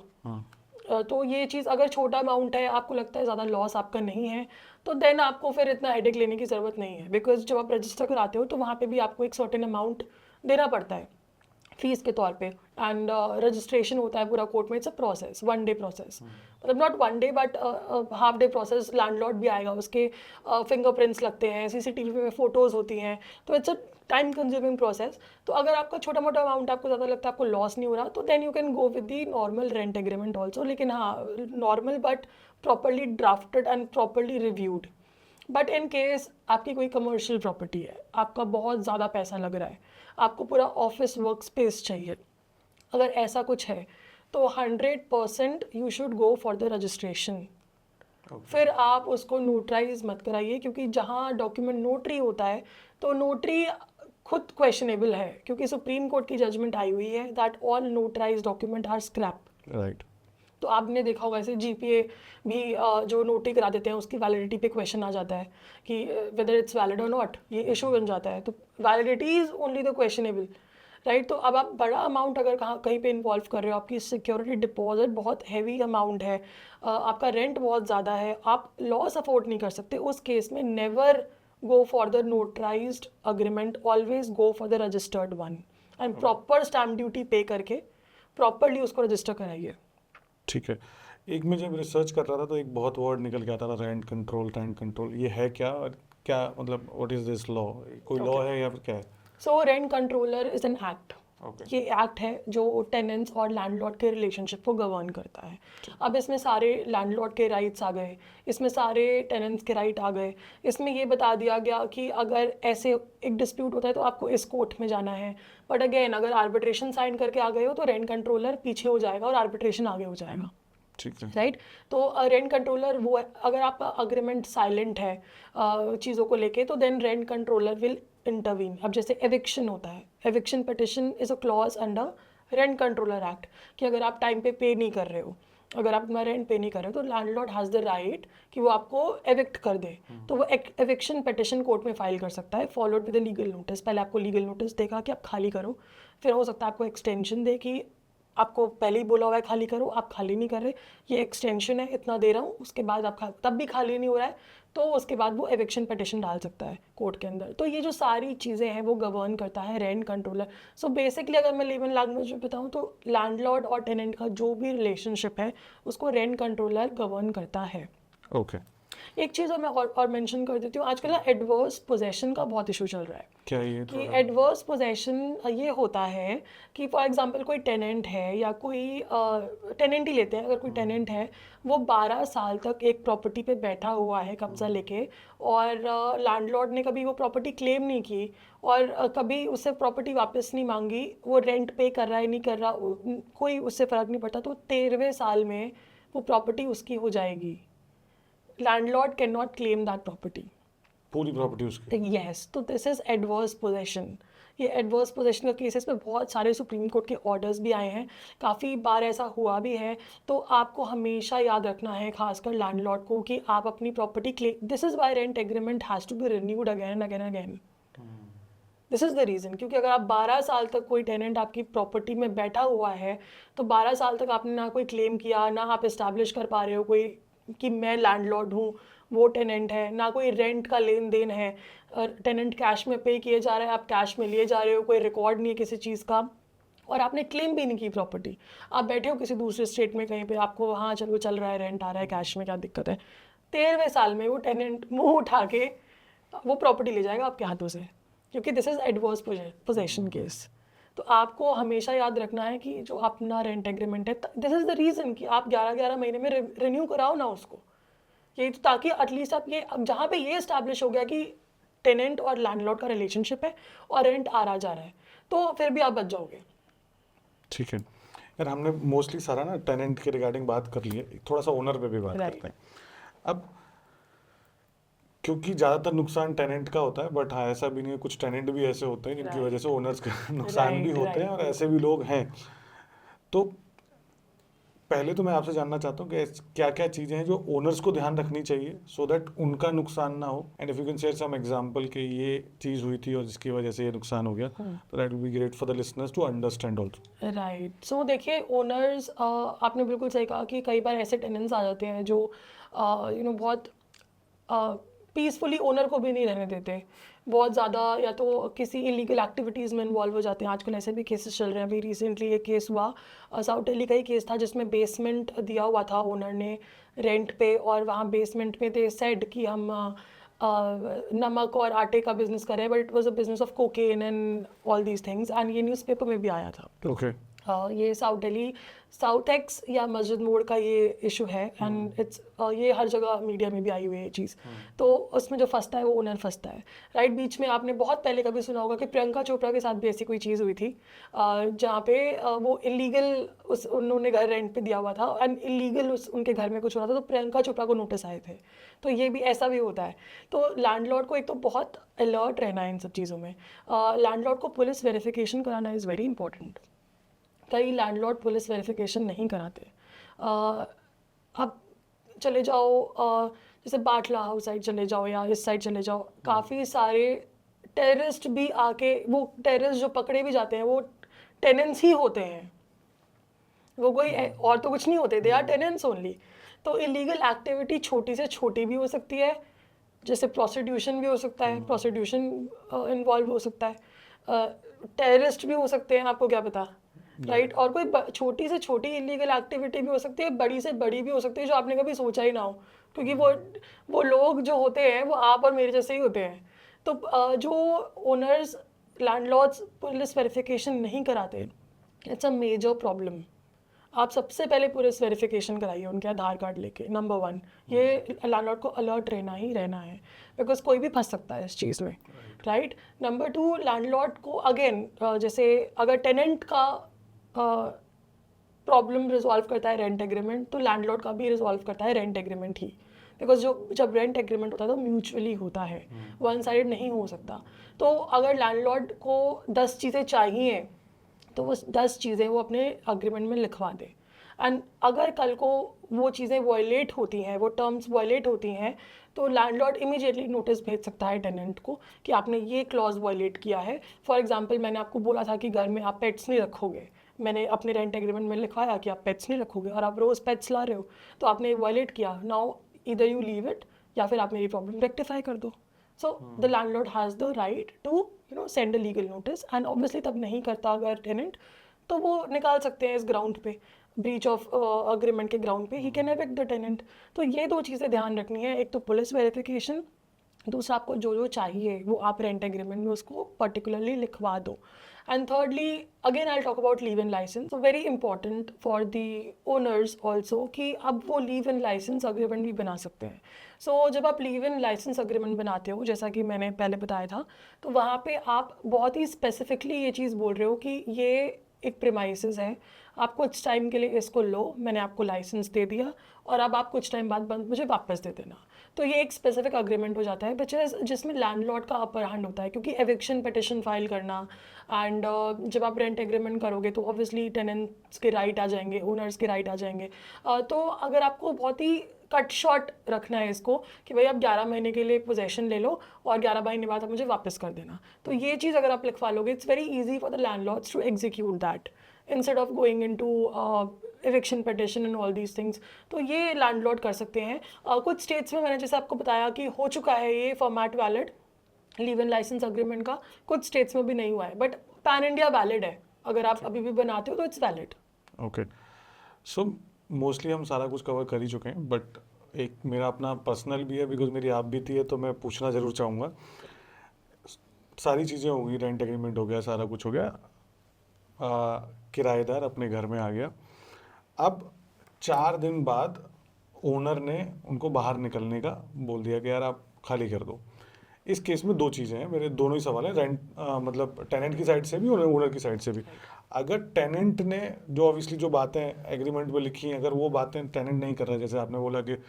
तो ये चीज़ अगर छोटा अमाउंट है, आपको लगता है ज़्यादा लॉस आपका नहीं है, तो देन आपको फिर इतना हेडेक लेने की ज़रूरत नहीं है, बिकॉज जब आप रजिस्टर कराते हो तो वहाँ पे भी आपको एक सर्टेन अमाउंट देना पड़ता है फीस के तौर पे। एंड रजिस्ट्रेशन होता है पूरा कोर्ट में, it's a process, 1 day process, मतलब not 1 day but half day process. Landlord भी आएगा, उसके फिंगरप्रिंट्स लगते हैं, सीसीटीवी में फ़ोटोज़ होती हैं, तो it's a time consuming process. तो अगर आपका छोटा मोटा अमाउंट आपको ज़्यादा लगता है, आपको लॉस नहीं हो रहा, तो then you can go with the normal rent agreement also. लेकिन हाँ, normal but properly drafted and properly reviewed. But in case आपकी कोई कमर्शियल प्रॉपर्टी है, आपका बहुत ज़्यादा पैसा लग रहा है, आपको पूरा ऑफिस वर्क स्पेस चाहिए, अगर ऐसा कुछ है तो 100% you should go for the registration. फिर आप उसको नोटराइज मत कराइए, क्योंकि जहाँ डॉक्यूमेंट नोटरी होता है तो नोटरी खुद क्वेश्चनेबल है, क्योंकि सुप्रीम कोर्ट की जजमेंट आई हुई है that all notarize document are scrap. Right. तो आपने देखा होगा ऐसे जीपीए भी जो नोटरी करा देते हैं उसकी वैलिडिटी पे क्वेश्चन आ जाता है कि वेदर इट्स वैलिड और नॉट, ये इशू बन जाता है। तो validity is only the questionable, right. तो अब आप बड़ा अमाउंट अगर कहीं पे इन्वॉल्व कर रहे हो, आपकी सिक्योरिटी डिपॉजिट बहुत हैवी अमाउंट है, आपका रेंट बहुत ज़्यादा है, आप लॉस अफोर्ड नहीं कर सकते, उस केस में never go for the notarised agreement, always go for the registered one and proper stamp duty पे करके प्रॉपरली उसको रजिस्टर कराइए। ठीक है। एक मैं जब रिसर्च कर रहा था तो एक बहुत वर्ड निकल के आता था, रेंट कंट्रोल। रेंट कंट्रोल ये है क्या, और क्या मतलब व्हाट इज दिस लॉ? कोई लॉ है या फिर क्या है? So rent controller is an act. Okay. ये एक्ट है जो टेनेंट्स और लैंडलॉर्ड के रिलेशनशिप को गवर्न करता है। अब इसमें सारे लैंडलॉर्ड के राइट्स आ गए, इसमें सारे टेनेंट्स के राइट आ गए, इसमें ये बता दिया गया कि अगर ऐसे एक डिस्प्यूट होता है तो आपको इस कोर्ट में जाना है, बट अगेन अगर आर्बिट्रेशन साइन करके आ गए हो तो रेंट कंट्रोलर पीछे हो जाएगा और आर्बिट्रेशन आगे हो जाएगा। ठीक है। राइट। तो रेंट कंट्रोलर वो है, अगर आपका अग्रीमेंट साइलेंट है चीज़ों को लेके, तो then rent controller will intervene. अब जैसे एविक्शन होता है, eviction petition is a clause under rent controller act, कि अगर आप टाइम पे नहीं कर रहे हो, अगर आप अपना रेंट पे नहीं कर रहे हो, तो लैंडलॉर्ड हैज़ द राइट कि वो आपको एविक्ट कर दे। तो वो एविक्शन पिटिशन कोर्ट में फाइल कर सकता है, फॉलोड विद लीगल नोटिस। पहले आपको लीगल नोटिस देगा कि आप खाली करो, फिर हो सकता है आपको एक्सटेंशन दे कि आपको पहले ही बोला हुआ है खाली करो, आप खाली नहीं कर रहे, ये एक्सटेंशन है, इतना दे रहा हूँ, उसके बाद आप तब भी खाली नहीं हो रहा है, तो उसके बाद वो एविक्शन पिटिशन डाल सकता है कोर्ट के अंदर। तो ये जो सारी चीज़ें हैं वो गवर्न करता है रेंट कंट्रोलर। सो बेसिकली अगर मैं लेमन लैंग्वेज में बताऊँ तो लैंडलॉर्ड और टेनेंट का जो भी रिलेशनशिप है उसको रेंट कंट्रोलर गवर्न करता है। ओके। एक चीज़ और मैं और मेंशन कर देती हूँ, आजकल ना एडवर्स पोजेशन का बहुत इशू चल रहा है। क्या ये कि एडवर्स पोजेशन ये होता है कि फॉर एग्जांपल कोई टेनेंट है या कोई टेनेंट ही लेते हैं, अगर कोई टेनेंट है वो 12 साल तक एक प्रॉपर्टी पे बैठा हुआ है कब्जा लेके, और लैंडलॉर्ड ने कभी वो प्रॉपर्टी क्लेम नहीं की और कभी उससे प्रॉपर्टी वापस नहीं मांगी, वो रेंट पे कर रहा है नहीं कर रहा, कोई उससे फ़र्क नहीं पड़ता, तो 13वें साल में वो प्रॉपर्टी उसकी हो जाएगी। Landlord can not claim that property. पूरी प्रॉपर्टी उसकी? यस, तो दिस इज एडवर्स पोजेशन। ये एडवर्स पोजेशन का केसेस में बहुत सारे सुप्रीम कोर्ट के ऑर्डर्स भी आए हैं, काफ़ी बार ऐसा हुआ भी है। तो आपको हमेशा याद रखना है, खासकर लैंडलॉर्ड को, कि आप अपनी property claim, this is why rent agreement has to be renewed again and again again. This is the reason, क्योंकि अगर आप 12 साल तक कोई टेनेंट आपकी प्रॉपर्टी में बैठा हुआ है तो 12 साल तक आपने ना कोई क्लेम किया, ना आप इस्टेब्लिश कर पा रहे हो कोई कि मैं लैंडलॉर्ड हूँ, वो टेनेंट है, ना कोई रेंट का लेन देन है, टेनेंट कैश में पे किए जा रहे हैं, आप कैश में लिए जा रहे हो, कोई रिकॉर्ड नहीं है किसी चीज़ का, और आपने क्लेम भी नहीं की प्रॉपर्टी, आप बैठे हो किसी दूसरे स्टेट में कहीं पे, आपको हाँ चलो चल रहा है, रेंट आ रहा है कैश में, क्या दिक्कत है। 13वें साल में वो टेनेंट मुंह उठा के वो प्रॉपर्टी ले जाएगा आपके हाथों से, क्योंकि this is adverse possession case. तो आपको हमेशा याद रखना है कि जो अपना रेंट एग्रीमेंट है, दिस इज़ द रीज़न कि आप 11-11 महीने में रिन्यू कराओ ना उसको, ये तो ताकि एटलीस्ट आप ये, अब जहाँ पे ये इस्टेब्लिश हो गया कि टेनेंट और लैंडलॉर्ड का रिलेशनशिप है और रेंट आ रहा जा रहा है, तो फिर भी आप बच जाओगे। ठीक है यार, हमने मोस्टली सारा ना टेनेंट के रिगार्डिंग बात कर ली है, थोड़ा सा ओनर पे भी बात Right. करते हैं अब, क्योंकि ज़्यादातर नुकसान टेनेंट का होता है, बट हाँ ऐसा भी नहीं है, कुछ टेनेंट भी ऐसे होते हैं जिनकी Right. वजह से ओनर्स का नुकसान भी Right, होते हैं, right. और ऐसे भी लोग हैं। तो पहले तो मैं आपसे जानना चाहता हूँ कि क्या क्या चीज़ें हैं जो ओनर्स को ध्यान रखनी चाहिए सो दैट उनका नुकसान ना हो, and if you can share some example कि ये चीज़ हुई थी और जिसकी वजह से ये नुकसान हो गया, तो that will be great for the listeners to understand also. Right. So देखिए, ओनर्स, आपने बिल्कुल सही कहा कि कई बार ऐसे टेनेंट्स आ जाते हैं जो बहुत पीसफुली ओनर को भी नहीं रहने देते, बहुत ज़्यादा या तो किसी इलीगल एक्टिविटीज़ में इन्वॉल्व हो जाते हैं। आजकल ऐसे भी केसेस चल रहे हैं। अभी रिसेंटली एक केस हुआ, साउथ दिल्ली का ही केस था, जिसमें बेसमेंट दिया हुआ था ओनर ने रेंट पे, और वहाँ बेसमेंट में दे सेड कि हम नमक और आटे का बिजनेस कर रहे हैं, but it was a business of cocaine and all these things, and ये न्यूज़पेपर में भी आया था। ओके। ये साउथ दिल्ली साउथ एक्स या मस्जिद मोड़ का ये इशू है, एंड इट्स ये हर जगह मीडिया में भी आई हुई है ये चीज़। तो उसमें जो फंसता है वो ओनर फंसता है, राइट। बीच में आपने बहुत पहले कभी सुना होगा कि प्रियंका चोपड़ा के साथ भी ऐसी कोई चीज़ हुई थी, जहाँ पे वो इलीगल उन्होंने घर रेंट पे दिया हुआ था एंड इलीगल उनके घर में कुछ हो रहा था, तो प्रियंका चोपड़ा को नोटिस आए थे। तो ये भी ऐसा भी होता है। तो लैंडलॉर्ड को एक तो बहुत अलर्ट रहना है इन सब चीज़ों में। लैंडलॉर्ड को पुलिस वेरिफिकेशन कराना इज़ वेरी इंपॉर्टेंट। कई लैंडलॉर्ड पुलिस वेरिफिकेशन नहीं कराते। अब चले जाओ जैसे बाटला हाउस साइड चले जाओ या इस साइड चले जाओ, काफ़ी सारे टेररिस्ट भी आके, वो टेररिस्ट जो पकड़े भी जाते हैं वो टेनेंट्स ही होते हैं, वो कोई और तो कुछ नहीं होते, दे आर टेनेंट्स ओनली। तो इलीगल एक्टिविटी छोटी से छोटी भी हो सकती है, जैसे प्रोस्टिट्यूशन भी हो सकता है, प्रोस्टिट्यूशन इन्वॉल्व हो सकता है, टेररिस्ट भी हो सकते हैं, आपको क्या पता, राइट। और कोई छोटी से छोटी इलीगल एक्टिविटी भी हो सकती है, बड़ी से बड़ी भी हो सकती है, जो आपने कभी सोचा ही ना हो, क्योंकि वो लोग जो होते हैं वो आप और मेरे जैसे ही होते हैं। तो जो ओनर्स, लैंडलॉर्ड्स पुलिस वेरिफिकेशन नहीं कराते, इट्स अ मेजर प्रॉब्लम। आप सबसे पहले पुलिस वेरिफिकेशन कराइए उनके आधार कार्ड लेके, नंबर 1। ये लैंडलॉर्ड को अलर्ट रहना ही रहना है, बिकॉज कोई भी फंस सकता है इस चीज़ में, राइट। नंबर 2, लैंडलॉर्ड को अगेन, जैसे अगर टेनेंट का प्रॉब्लम रिजॉल्व करता है रेंट एग्रीमेंट, तो लैंडलॉर्ड का भी रिजॉल्व करता है रेंट एग्रीमेंट ही, बिकॉज जब रेंट एग्रीमेंट होता है तो म्यूचुअली होता है, वन साइड नहीं हो सकता। तो अगर लैंडलॉर्ड को 10 चीज़ें चाहिए तो वो 10 चीज़ें वो अपने अग्रीमेंट में लिखवा दे, एंड अगर कल को वो चीज़ें वायलेट होती हैं, वो टर्म्स वायलेट होती हैं, तो लैंडलॉर्ड इमीडिएटली नोटिस भेज सकता है टेनेंट को कि आपने ये क्लॉज वायलेट किया है। फॉर एग्जांपल, मैंने आपको बोला था कि घर में आप पेट्स नहीं रखोगे, मैंने अपने रेंट एग्रीमेंट में लिखवाया कि आप पेट्स नहीं रखोगे, और आप रोज़ पेट्स ला रहे हो, तो आपने वायलेट किया। Now either you leave it, या फिर आप मेरी प्रॉब्लम रेक्टिफाई कर दो। So the landlord has the right to send a legal notice, and obviously तब नहीं करता अगर टेनेंट, तो वो निकाल सकते हैं इस ग्राउंड पे, ब्रीच ऑफ अग्रीमेंट के ग्राउंड पे ही कैन एविक्ट द टेनेंट। तो ये 2 चीज़ें ध्यान रखनी है, एक तो पुलिस वेरिफिकेशन, दूसरा आपको जो जो चाहिए वो आप रेंट एग्रीमेंट में उसको पर्टिकुलरली लिखवा दो। And thirdly, again I'll talk about leave in license, so very important for the owners also कि अब वो leave in license agreement भी बना सकते हैं। so जब आप leave in license agreement बनाते हो, जैसा कि मैंने पहले बताया था, तो वहाँ पे आप बहुत ही स्पेसिफिकली ये चीज़ बोल रहे हो कि ये एक प्रेमाइसेस है, आप कुछ टाइम के लिए इसको लो, मैंने आपको लाइसेंस दे दिया, और अब आप कुछ टाइम बाद मुझे वापस दे देना। तो ये एक स्पेसिफिक अग्रीमेंट हो जाता है जिसमें लैंडलॉर्ड का अपर हैंड होता है, क्योंकि एविक्शन पिटिशन फाइल करना, एंड जब आप रेंट एग्रीमेंट करोगे तो ऑब्वियसली टेनेंट्स के राइट आ जाएंगे, ओनर्स के राइट आ जाएंगे। तो अगर आपको बहुत ही कट शॉर्ट रखना है इसको कि भाई आप 11 महीने के लिए पोजेशन ले लो और 11 महीने बाद आप मुझे वापस कर देना, तो ये चीज़ अगर आप लिखवा लोगे, it's very easy for the landlords to execute that instead of going into eviction petition and all these things। तो ये लैंडलॉर्ड कर सकते हैं। कुछ स्टेट्स में मैंने जैसे आपको बताया कि हो चुका है ये format valid leave in licence agreement का, कुछ स्टेट्स में भी नहीं हुआ है, बट पैन इंडिया वैलिड है, अगर आप अभी भी बनाते हो तो it's valid. Okay, so mostly हम सारा कुछ कवर कर ही चुके हैं, बट एक मेरा अपना पर्सनल भी है, बिकॉज मेरी आप बीती है, तो मैं पूछना ज़रूर चाहूँगा। सारी चीज़ें हो गई, रेंट एग्रीमेंट हो गया, सारा कुछ हो गया, किराएदार अपने घर में आ गया, अब 4 दिन बाद ओनर ने उनको बाहर निकलने का बोल दिया कि यार आप खाली कर दो। इस केस में 2 चीज़ें हैं, मेरे दोनों ही सवाल हैं, मतलब टेनेंट की साइड से भी और ओनर की साइड से भी। अगर टेनेंट ने जो ऑब्वियसली जो बातें एग्रीमेंट में लिखी हैं, अगर वो बातें टेनेंट नहीं कर रहा है, जैसे आपने बोला कि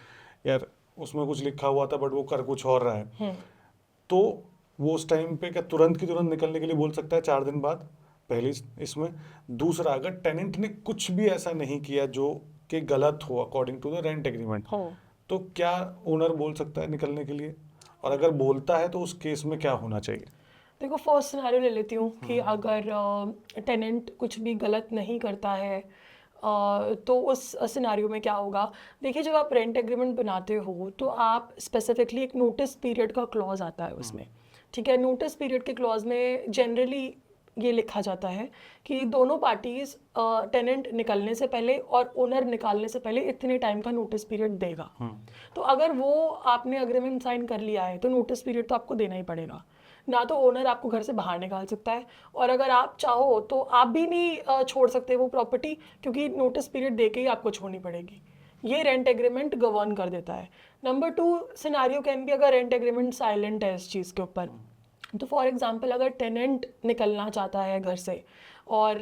यार उसमें कुछ लिखा हुआ था बट वो कर कुछ और रहा है, तो वो उस टाइम पे क्या तुरंत की तुरंत निकलने के लिए बोल सकता है 4 दिन बाद, पहली इसमें। दूसरा, अगर टेनेंट ने कुछ भी ऐसा नहीं किया जो कि गलत हो according to the rent agreement, तो क्या ओनर बोल सकता है निकलने के लिए, और अगर बोलता है तो उस केस में क्या होना चाहिए? देखो, फर्स्ट सिनेरियो ले लेती हूँ कि अगर टेनेंट कुछ भी गलत नहीं करता है, तो उस सिनेरियो में क्या होगा। देखिए, जब आप रेंट एग्रीमेंट बनाते हो तो आप स्पेसिफिकली एक नोटिस पीरियड का क्लॉज आता है उसमें, ठीक है। नोटिस पीरियड के क्लॉज में जनरली ये लिखा जाता है कि दोनों पार्टीज टेनेंट निकलने से पहले और ओनर निकालने से पहले इतने टाइम का नोटिस पीरियड देगा। तो अगर वो आपने अग्रीमेंट साइन कर लिया है तो नोटिस पीरियड तो आपको देना ही पड़ेगा, ना तो ओनर आपको घर से बाहर निकाल सकता है, और अगर आप चाहो तो आप भी नहीं छोड़ सकते वो प्रॉपर्टी, क्योंकि नोटिस पीरियड दे के ही आपको छोड़नी पड़ेगी। ये रेंट एग्रीमेंट गवर्न कर देता है। नंबर 2 सिनेरियो कैन बी अगर रेंट एग्रीमेंट साइलेंट है इस चीज़ के ऊपर। तो फॉर एग्जांपल, अगर टेनेंट निकलना चाहता है घर से और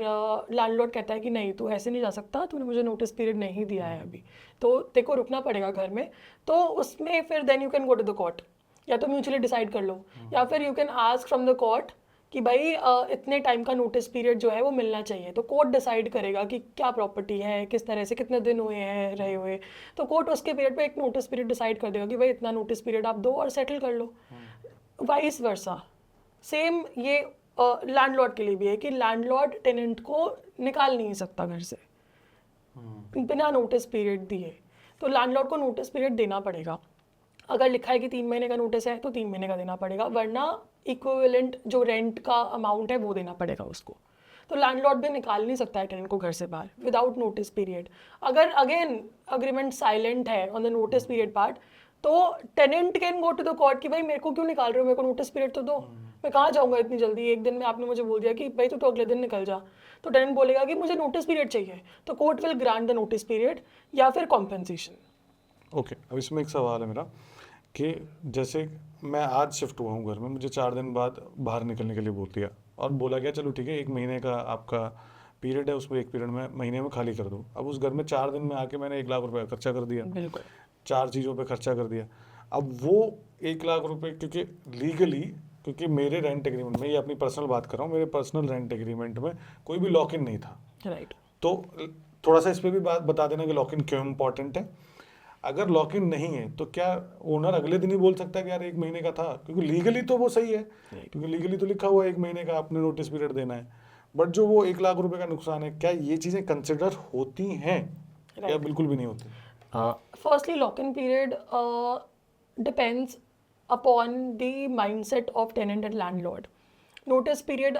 लैंडलॉर्ड कहता है कि नहीं, तू ऐसे नहीं जा सकता, तूने मुझे नोटिस पीरियड नहीं दिया है अभी, तो तेरे को रुकना पड़ेगा घर में, तो उसमें फिर then you can go to the court, या तो म्यूचुअली डिसाइड कर लो, या फिर you can ask from the court कि भाई इतने टाइम का नोटिस पीरियड जो है वो मिलना चाहिए। तो कोर्ट डिसाइड करेगा कि क्या प्रॉपर्टी है, किस तरह से, कितने दिन हुए हैं रहे हुए, तो कोर्ट उसके पीरियड पे एक नोटिस पीरियड डिसाइड कर देगा कि भाई इतना नोटिस पीरियड आप दो और सेटल कर लो। वाइस वर्सा, सेम ये लैंडलॉर्ड के लिए भी है कि लैंडलॉर्ड टेनेंट को निकाल नहीं सकता घर से बिना नोटिस पीरियड दिए। तो लैंडलॉर्ड को नोटिस पीरियड देना पड़ेगा। अगर लिखा है कि 3 महीने का नोटिस है तो 3 महीने का देना पड़ेगा, वरना इक्विवेलेंट जो रेंट का अमाउंट है वो देना पड़ेगा उसको। तो लैंडलॉर्ड भी निकाल नहीं सकता है टेनेंट को घर से बाहर विदाउट नोटिस पीरियड। अगर अगेन अग्रीमेंट साइलेंट है on the notice period part, तो tenant can go to the court कि भाई मेरे को क्यों निकाल रहे हो, मेरे को नोटिस पीरियड तो दो, मैं कहाँ जाऊँगा इतनी जल्दी, एक दिन में आपने मुझे बोल दिया कि भाई तू तो अगले दिन निकल जा। तो टेनेंट बोलेगा कि मुझे नोटिस पीरियड चाहिए, तो court will grant the notice period या फिर कॉम्पेंसेशन। ओके, अब इसमें एक सवाल है मेरा कि जैसे मैं आज शिफ्ट हुआ हूँ घर में, मुझे 4 दिन बाद बाहर निकलने के लिए बोल दिया और बोला गया चलो ठीक है 1 महीने का आपका पीरियड है, उसमें 1 पीरियड में महीने में खाली कर दो। अब उस घर में 4 दिन में आके मैंने 1 लाख रुपए खर्चा कर दिया, बिल्कुल 4 चीज़ों पे खर्चा कर दिया। अब वो 1 लाख रुपए क्योंकि लीगली, क्योंकि मेरे रेंट एग्रीमेंट में, ये अपनी पर्सनल बात कर रहा हूँ, मेरे पर्सनल रेंट एग्रीमेंट में कोई भी लॉक इन नहीं था। राइट। तो थोड़ा सा इस पर भी बात बता देना कि लॉक इन क्यों इम्पोर्टेंट है। अगर लॉक इन नहीं है तो क्या ओनर अगले दिन ही बोल सकता है कि यार 1 महीने का था, क्योंकि लीगली तो वो सही है, क्योंकि लीगली तो लिखा हुआ है 1 महीने का आपने नोटिस पीरियड देना है। बट जो वो 1 लाख रुपए का नुकसान है, क्या ये चीज़ें कंसिडर होती हैं या बिल्कुल भी नहीं होती? Firstly lock in period depends upon the mindset of tenant and landlord. Notice period,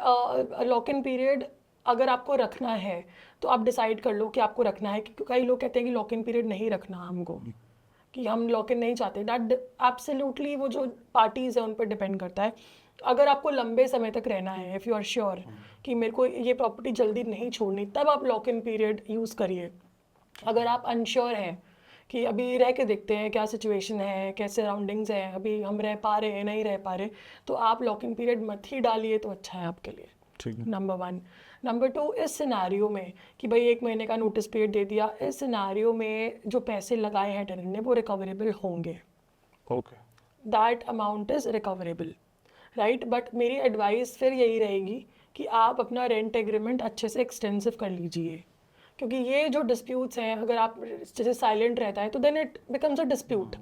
lock in period अगर आपको रखना है तो आप डिसाइड कर लो कि आपको रखना है। कि कई लोग कहते हैं कि लॉक इन पीरियड नहीं रखना हमको, कि हम लॉक इन नहीं चाहते। दैट एब्सोल्युटली वो जो पार्टीज है उन पर डिपेंड करता है। अगर आपको लंबे समय तक रहना है, इफ़ यू आर श्योर कि मेरे को ये प्रॉपर्टी जल्दी नहीं छोड़नी, तब आप लॉक इन पीरियड यूज़ करिए। अगर आप अनश्योर हैं कि अभी रह के देखते हैं क्या सिचुएशन है, कैसे सराउंडिंग्स हैं, अभी हम रह पा रहे हैं नहीं रह पा रहे, तो आप लॉक इन पीरियड मत ही डालिए, तो अच्छा है आपके लिए। ठीक है। नंबर 1। नंबर 2, इस सिनेरियो में कि भाई 1 महीने का नोटिस पीरियड दे दिया, इस सिनेरियो में जो पैसे लगाए हैं टेनेंट ने वो रिकवरेबल होंगे। Okay, that amount is recoverable, right. But मेरी एडवाइस फिर यही रहेगी कि आप अपना रेंट एग्रीमेंट अच्छे से एक्सटेंसिव कर लीजिए, क्योंकि ये जो डिस्प्यूट्स हैं, अगर आप जैसे साइलेंट रहता है तो then it becomes a dispute.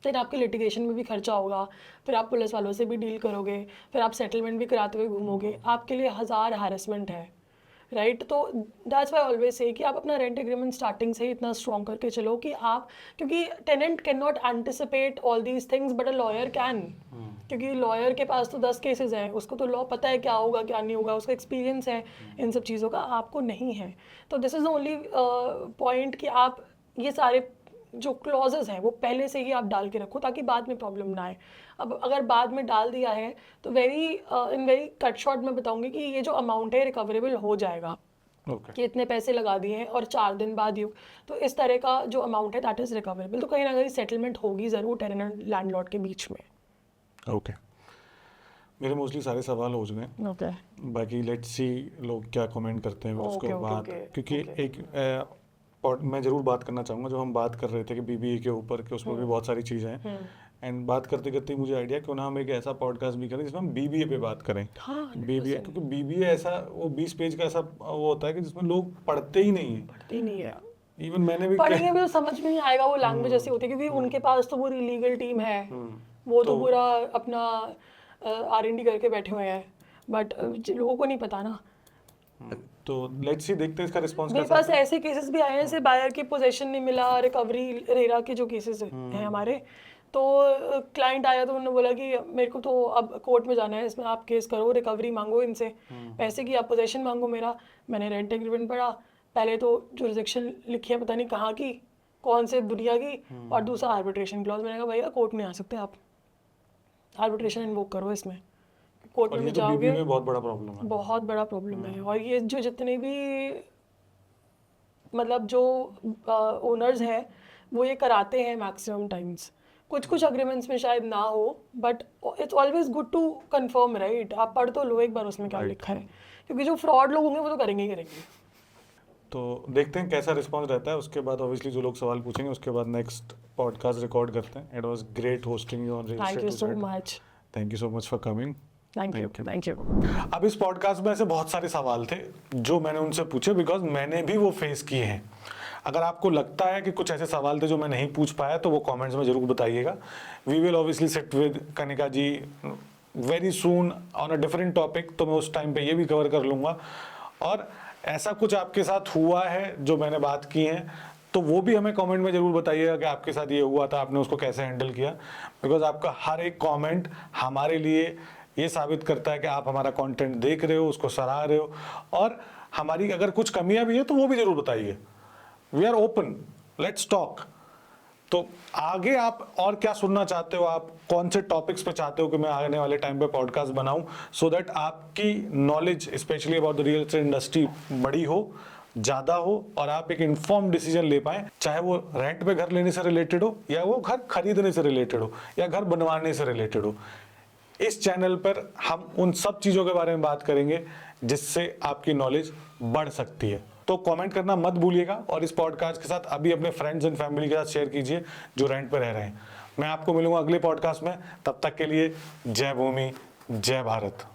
फिर आपके लिटिगेशन में भी खर्चा होगा, फिर आप पुलिस वालों से भी डील करोगे, फिर आप सेटलमेंट भी कराते हुए घूमोगे, आपके लिए 1000 हैरेसमेंट है, राइट। तो दैट्स वाई ऑलवेज से कि आप अपना रेंट एग्रीमेंट स्टार्टिंग से ही इतना स्ट्रॉन्ग करके चलो कि आप, क्योंकि tenant can not anticipate all these things but a lawyer can. क्योंकि लॉयर के पास तो 10 केसेस हैं, उसको तो लॉ पता है क्या होगा क्या नहीं होगा, उसका एक्सपीरियंस है इन सब चीज़ों का, आपको नहीं है। तो this is the only point कि आप ये सारे जो क्लॉजेस हैं वो पहले से ही आप डाल के रखो ताकि बाद में प्रॉब्लम ना आए। अब अगर बाद में डाल दिया है तो इन वेरी कट शॉर्ट मैं बताऊंगी कि ये जो अमाउंट है रिकवरेबल हो जाएगा। ओके, कि इतने पैसे लगा दिए हैं और 4 दिन बाद ही, तो इस तरह का जो अमाउंट है दैट इज़ रिकवरेबल। तो कहीं ना कहीं सेटलमेंट होगी ज़रूर टेनेंट एंड लैंडलॉर्ड के बीच में। ओके, मेरे मोस्टली सारे सवाल हो चुके हैं। ओके, बाकी लेट्स सी लोग क्या कमेंट करते हैं उसके ओके, बाद, ओके, क्योंकि ओके। एक और मैं ज़रूर बात करना चाहूँगा, जो हम बात कर रहे थे कि बीबीए के ऊपर, कि उसमें भी बहुत सारी चीज़ें हैं, एंड बात करते करते मुझे आइडिया क्यों ना हम एक ऐसा पॉडकास्ट भी करें जिसमें हम बीबीए पे बात करें। हाँ, बीबीए, क्योंकि बीबीए ऐसा वो 20 पेज का ऐसा वो होता है कि जिसमें लोग पढ़ते ही नहीं है। पढ़ते ही नहीं है। इवन मैंने भी पढ़ेंगे भी तो समझ में नहीं आएगा, वो लैंग्वेज ऐसी होती है क्योंकि उनके पास तो पूरी लीगल टीम है, वो तो पूरा अपना R&D करके बैठे हुए हैं, बट लोगों को नहीं पता ना। तो लेट्स सी, देखते हैं इसका रिस्पॉन्स मेरे कैसा पास ऐसे केसेस भी आए हैं जैसे बायर की पोजीशन नहीं मिला, रिकवरी रेरा के जो केसेस हैं हमारे, तो क्लाइंट आया तो उन्होंने बोला कि मेरे को तो अब कोर्ट में जाना है, इसमें आप केस करो, रिकवरी मांगो इनसे पैसे की, आप पोजीशन मांगो मेरा। मैंने रेंट एग्रीमेंट पढ़ा, पहले तो जुरिसडिक्शन लिखी है पता नहीं कहाँ की, कौन से दुनिया की, और दूसरा आर्बिट्रेशन क्लॉज। मैंने कहा भैया कोर्ट में आ सकते हैं आप, आर्बिट्रेशन इन्वोक करो इसमें, कोर्ट और में ये भी तो जाओगे, बीबीए में बहुत बड़ा प्रॉब्लम है। बहुत बड़ा प्रॉब्लम है। और ये जो जितने भी मतलब जो ओनर्स हैं वो ये कराते हैं मैक्सिमम टाइम्स। कुछ कुछ अग्रीमेंट्स में शायद ना हो, but it's always good to confirm, right. आप पढ़ तो लो एक बार उसमें क्या लिखा है, क्योंकि जो फ्रॉड लोग होंगे वो तो करेंगे ही करेंगे। तो देखते हैं कैसा रिस्पॉन्स रहता है, उसके बाद ऑब्वियसली जो लोग सवाल पूछेंगे उसके बाद नेक्स्ट पॉडकास्ट रिकॉर्ड करते हैं। It was great hosting you on real thank you estate so too much. Thank you so much for coming. Thank you. अब इस पॉडकास्ट में ऐसे बहुत सारे सवाल थे जो मैंने उनसे पूछे, बिकॉज मैंने भी वो फेस किए हैं। अगर आपको लगता है कि कुछ ऐसे सवाल थे जो मैं नहीं पूछ पाया तो वो कमेंट्स में जरूर बताइएगा। We will obviously sit with Kanika ji very soon on a different topic, तो मैं उस टाइम पे ये भी कवर कर लूँगा। और ऐसा कुछ आपके साथ हुआ है जो मैंने बात की है, तो वो भी हमें कमेंट में ज़रूर बताइएगा कि आपके साथ ये हुआ था, आपने उसको कैसे हैंडल किया। बिकॉज आपका हर एक कमेंट हमारे लिए ये साबित करता है कि आप हमारा कंटेंट देख रहे हो, उसको सराह रहे हो, और हमारी अगर कुछ कमियां भी है तो वो भी ज़रूर बताइए। We are open, let's talk. तो आगे आप और क्या सुनना चाहते हो, आप कौन से टॉपिक्स पे चाहते हो कि मैं आने वाले टाइम पे पॉडकास्ट बनाऊं, सो दैट आपकी knowledge specially about the real estate industry बड़ी हो, ज़्यादा हो, और आप एक इन्फॉर्म डिसीजन ले पाएं, चाहे वो रेंट पे घर लेने से रिलेटेड हो, या वो घर खरीदने से रिलेटेड हो, या घर बनवाने से रिलेटेड हो। इस चैनल पर हम उन सब चीज़ों के बारे में बात करेंगे जिससे आपकी नॉलेज बढ़ सकती है। तो कमेंट करना मत भूलिएगा, और इस पॉडकास्ट के साथ अभी अपने फ्रेंड्स एंड फैमिली के साथ शेयर कीजिए जो रेंट पर रह रहे हैं। मैं आपको मिलूंगा अगले पॉडकास्ट में, तब तक के लिए जय भूमि, जय भारत।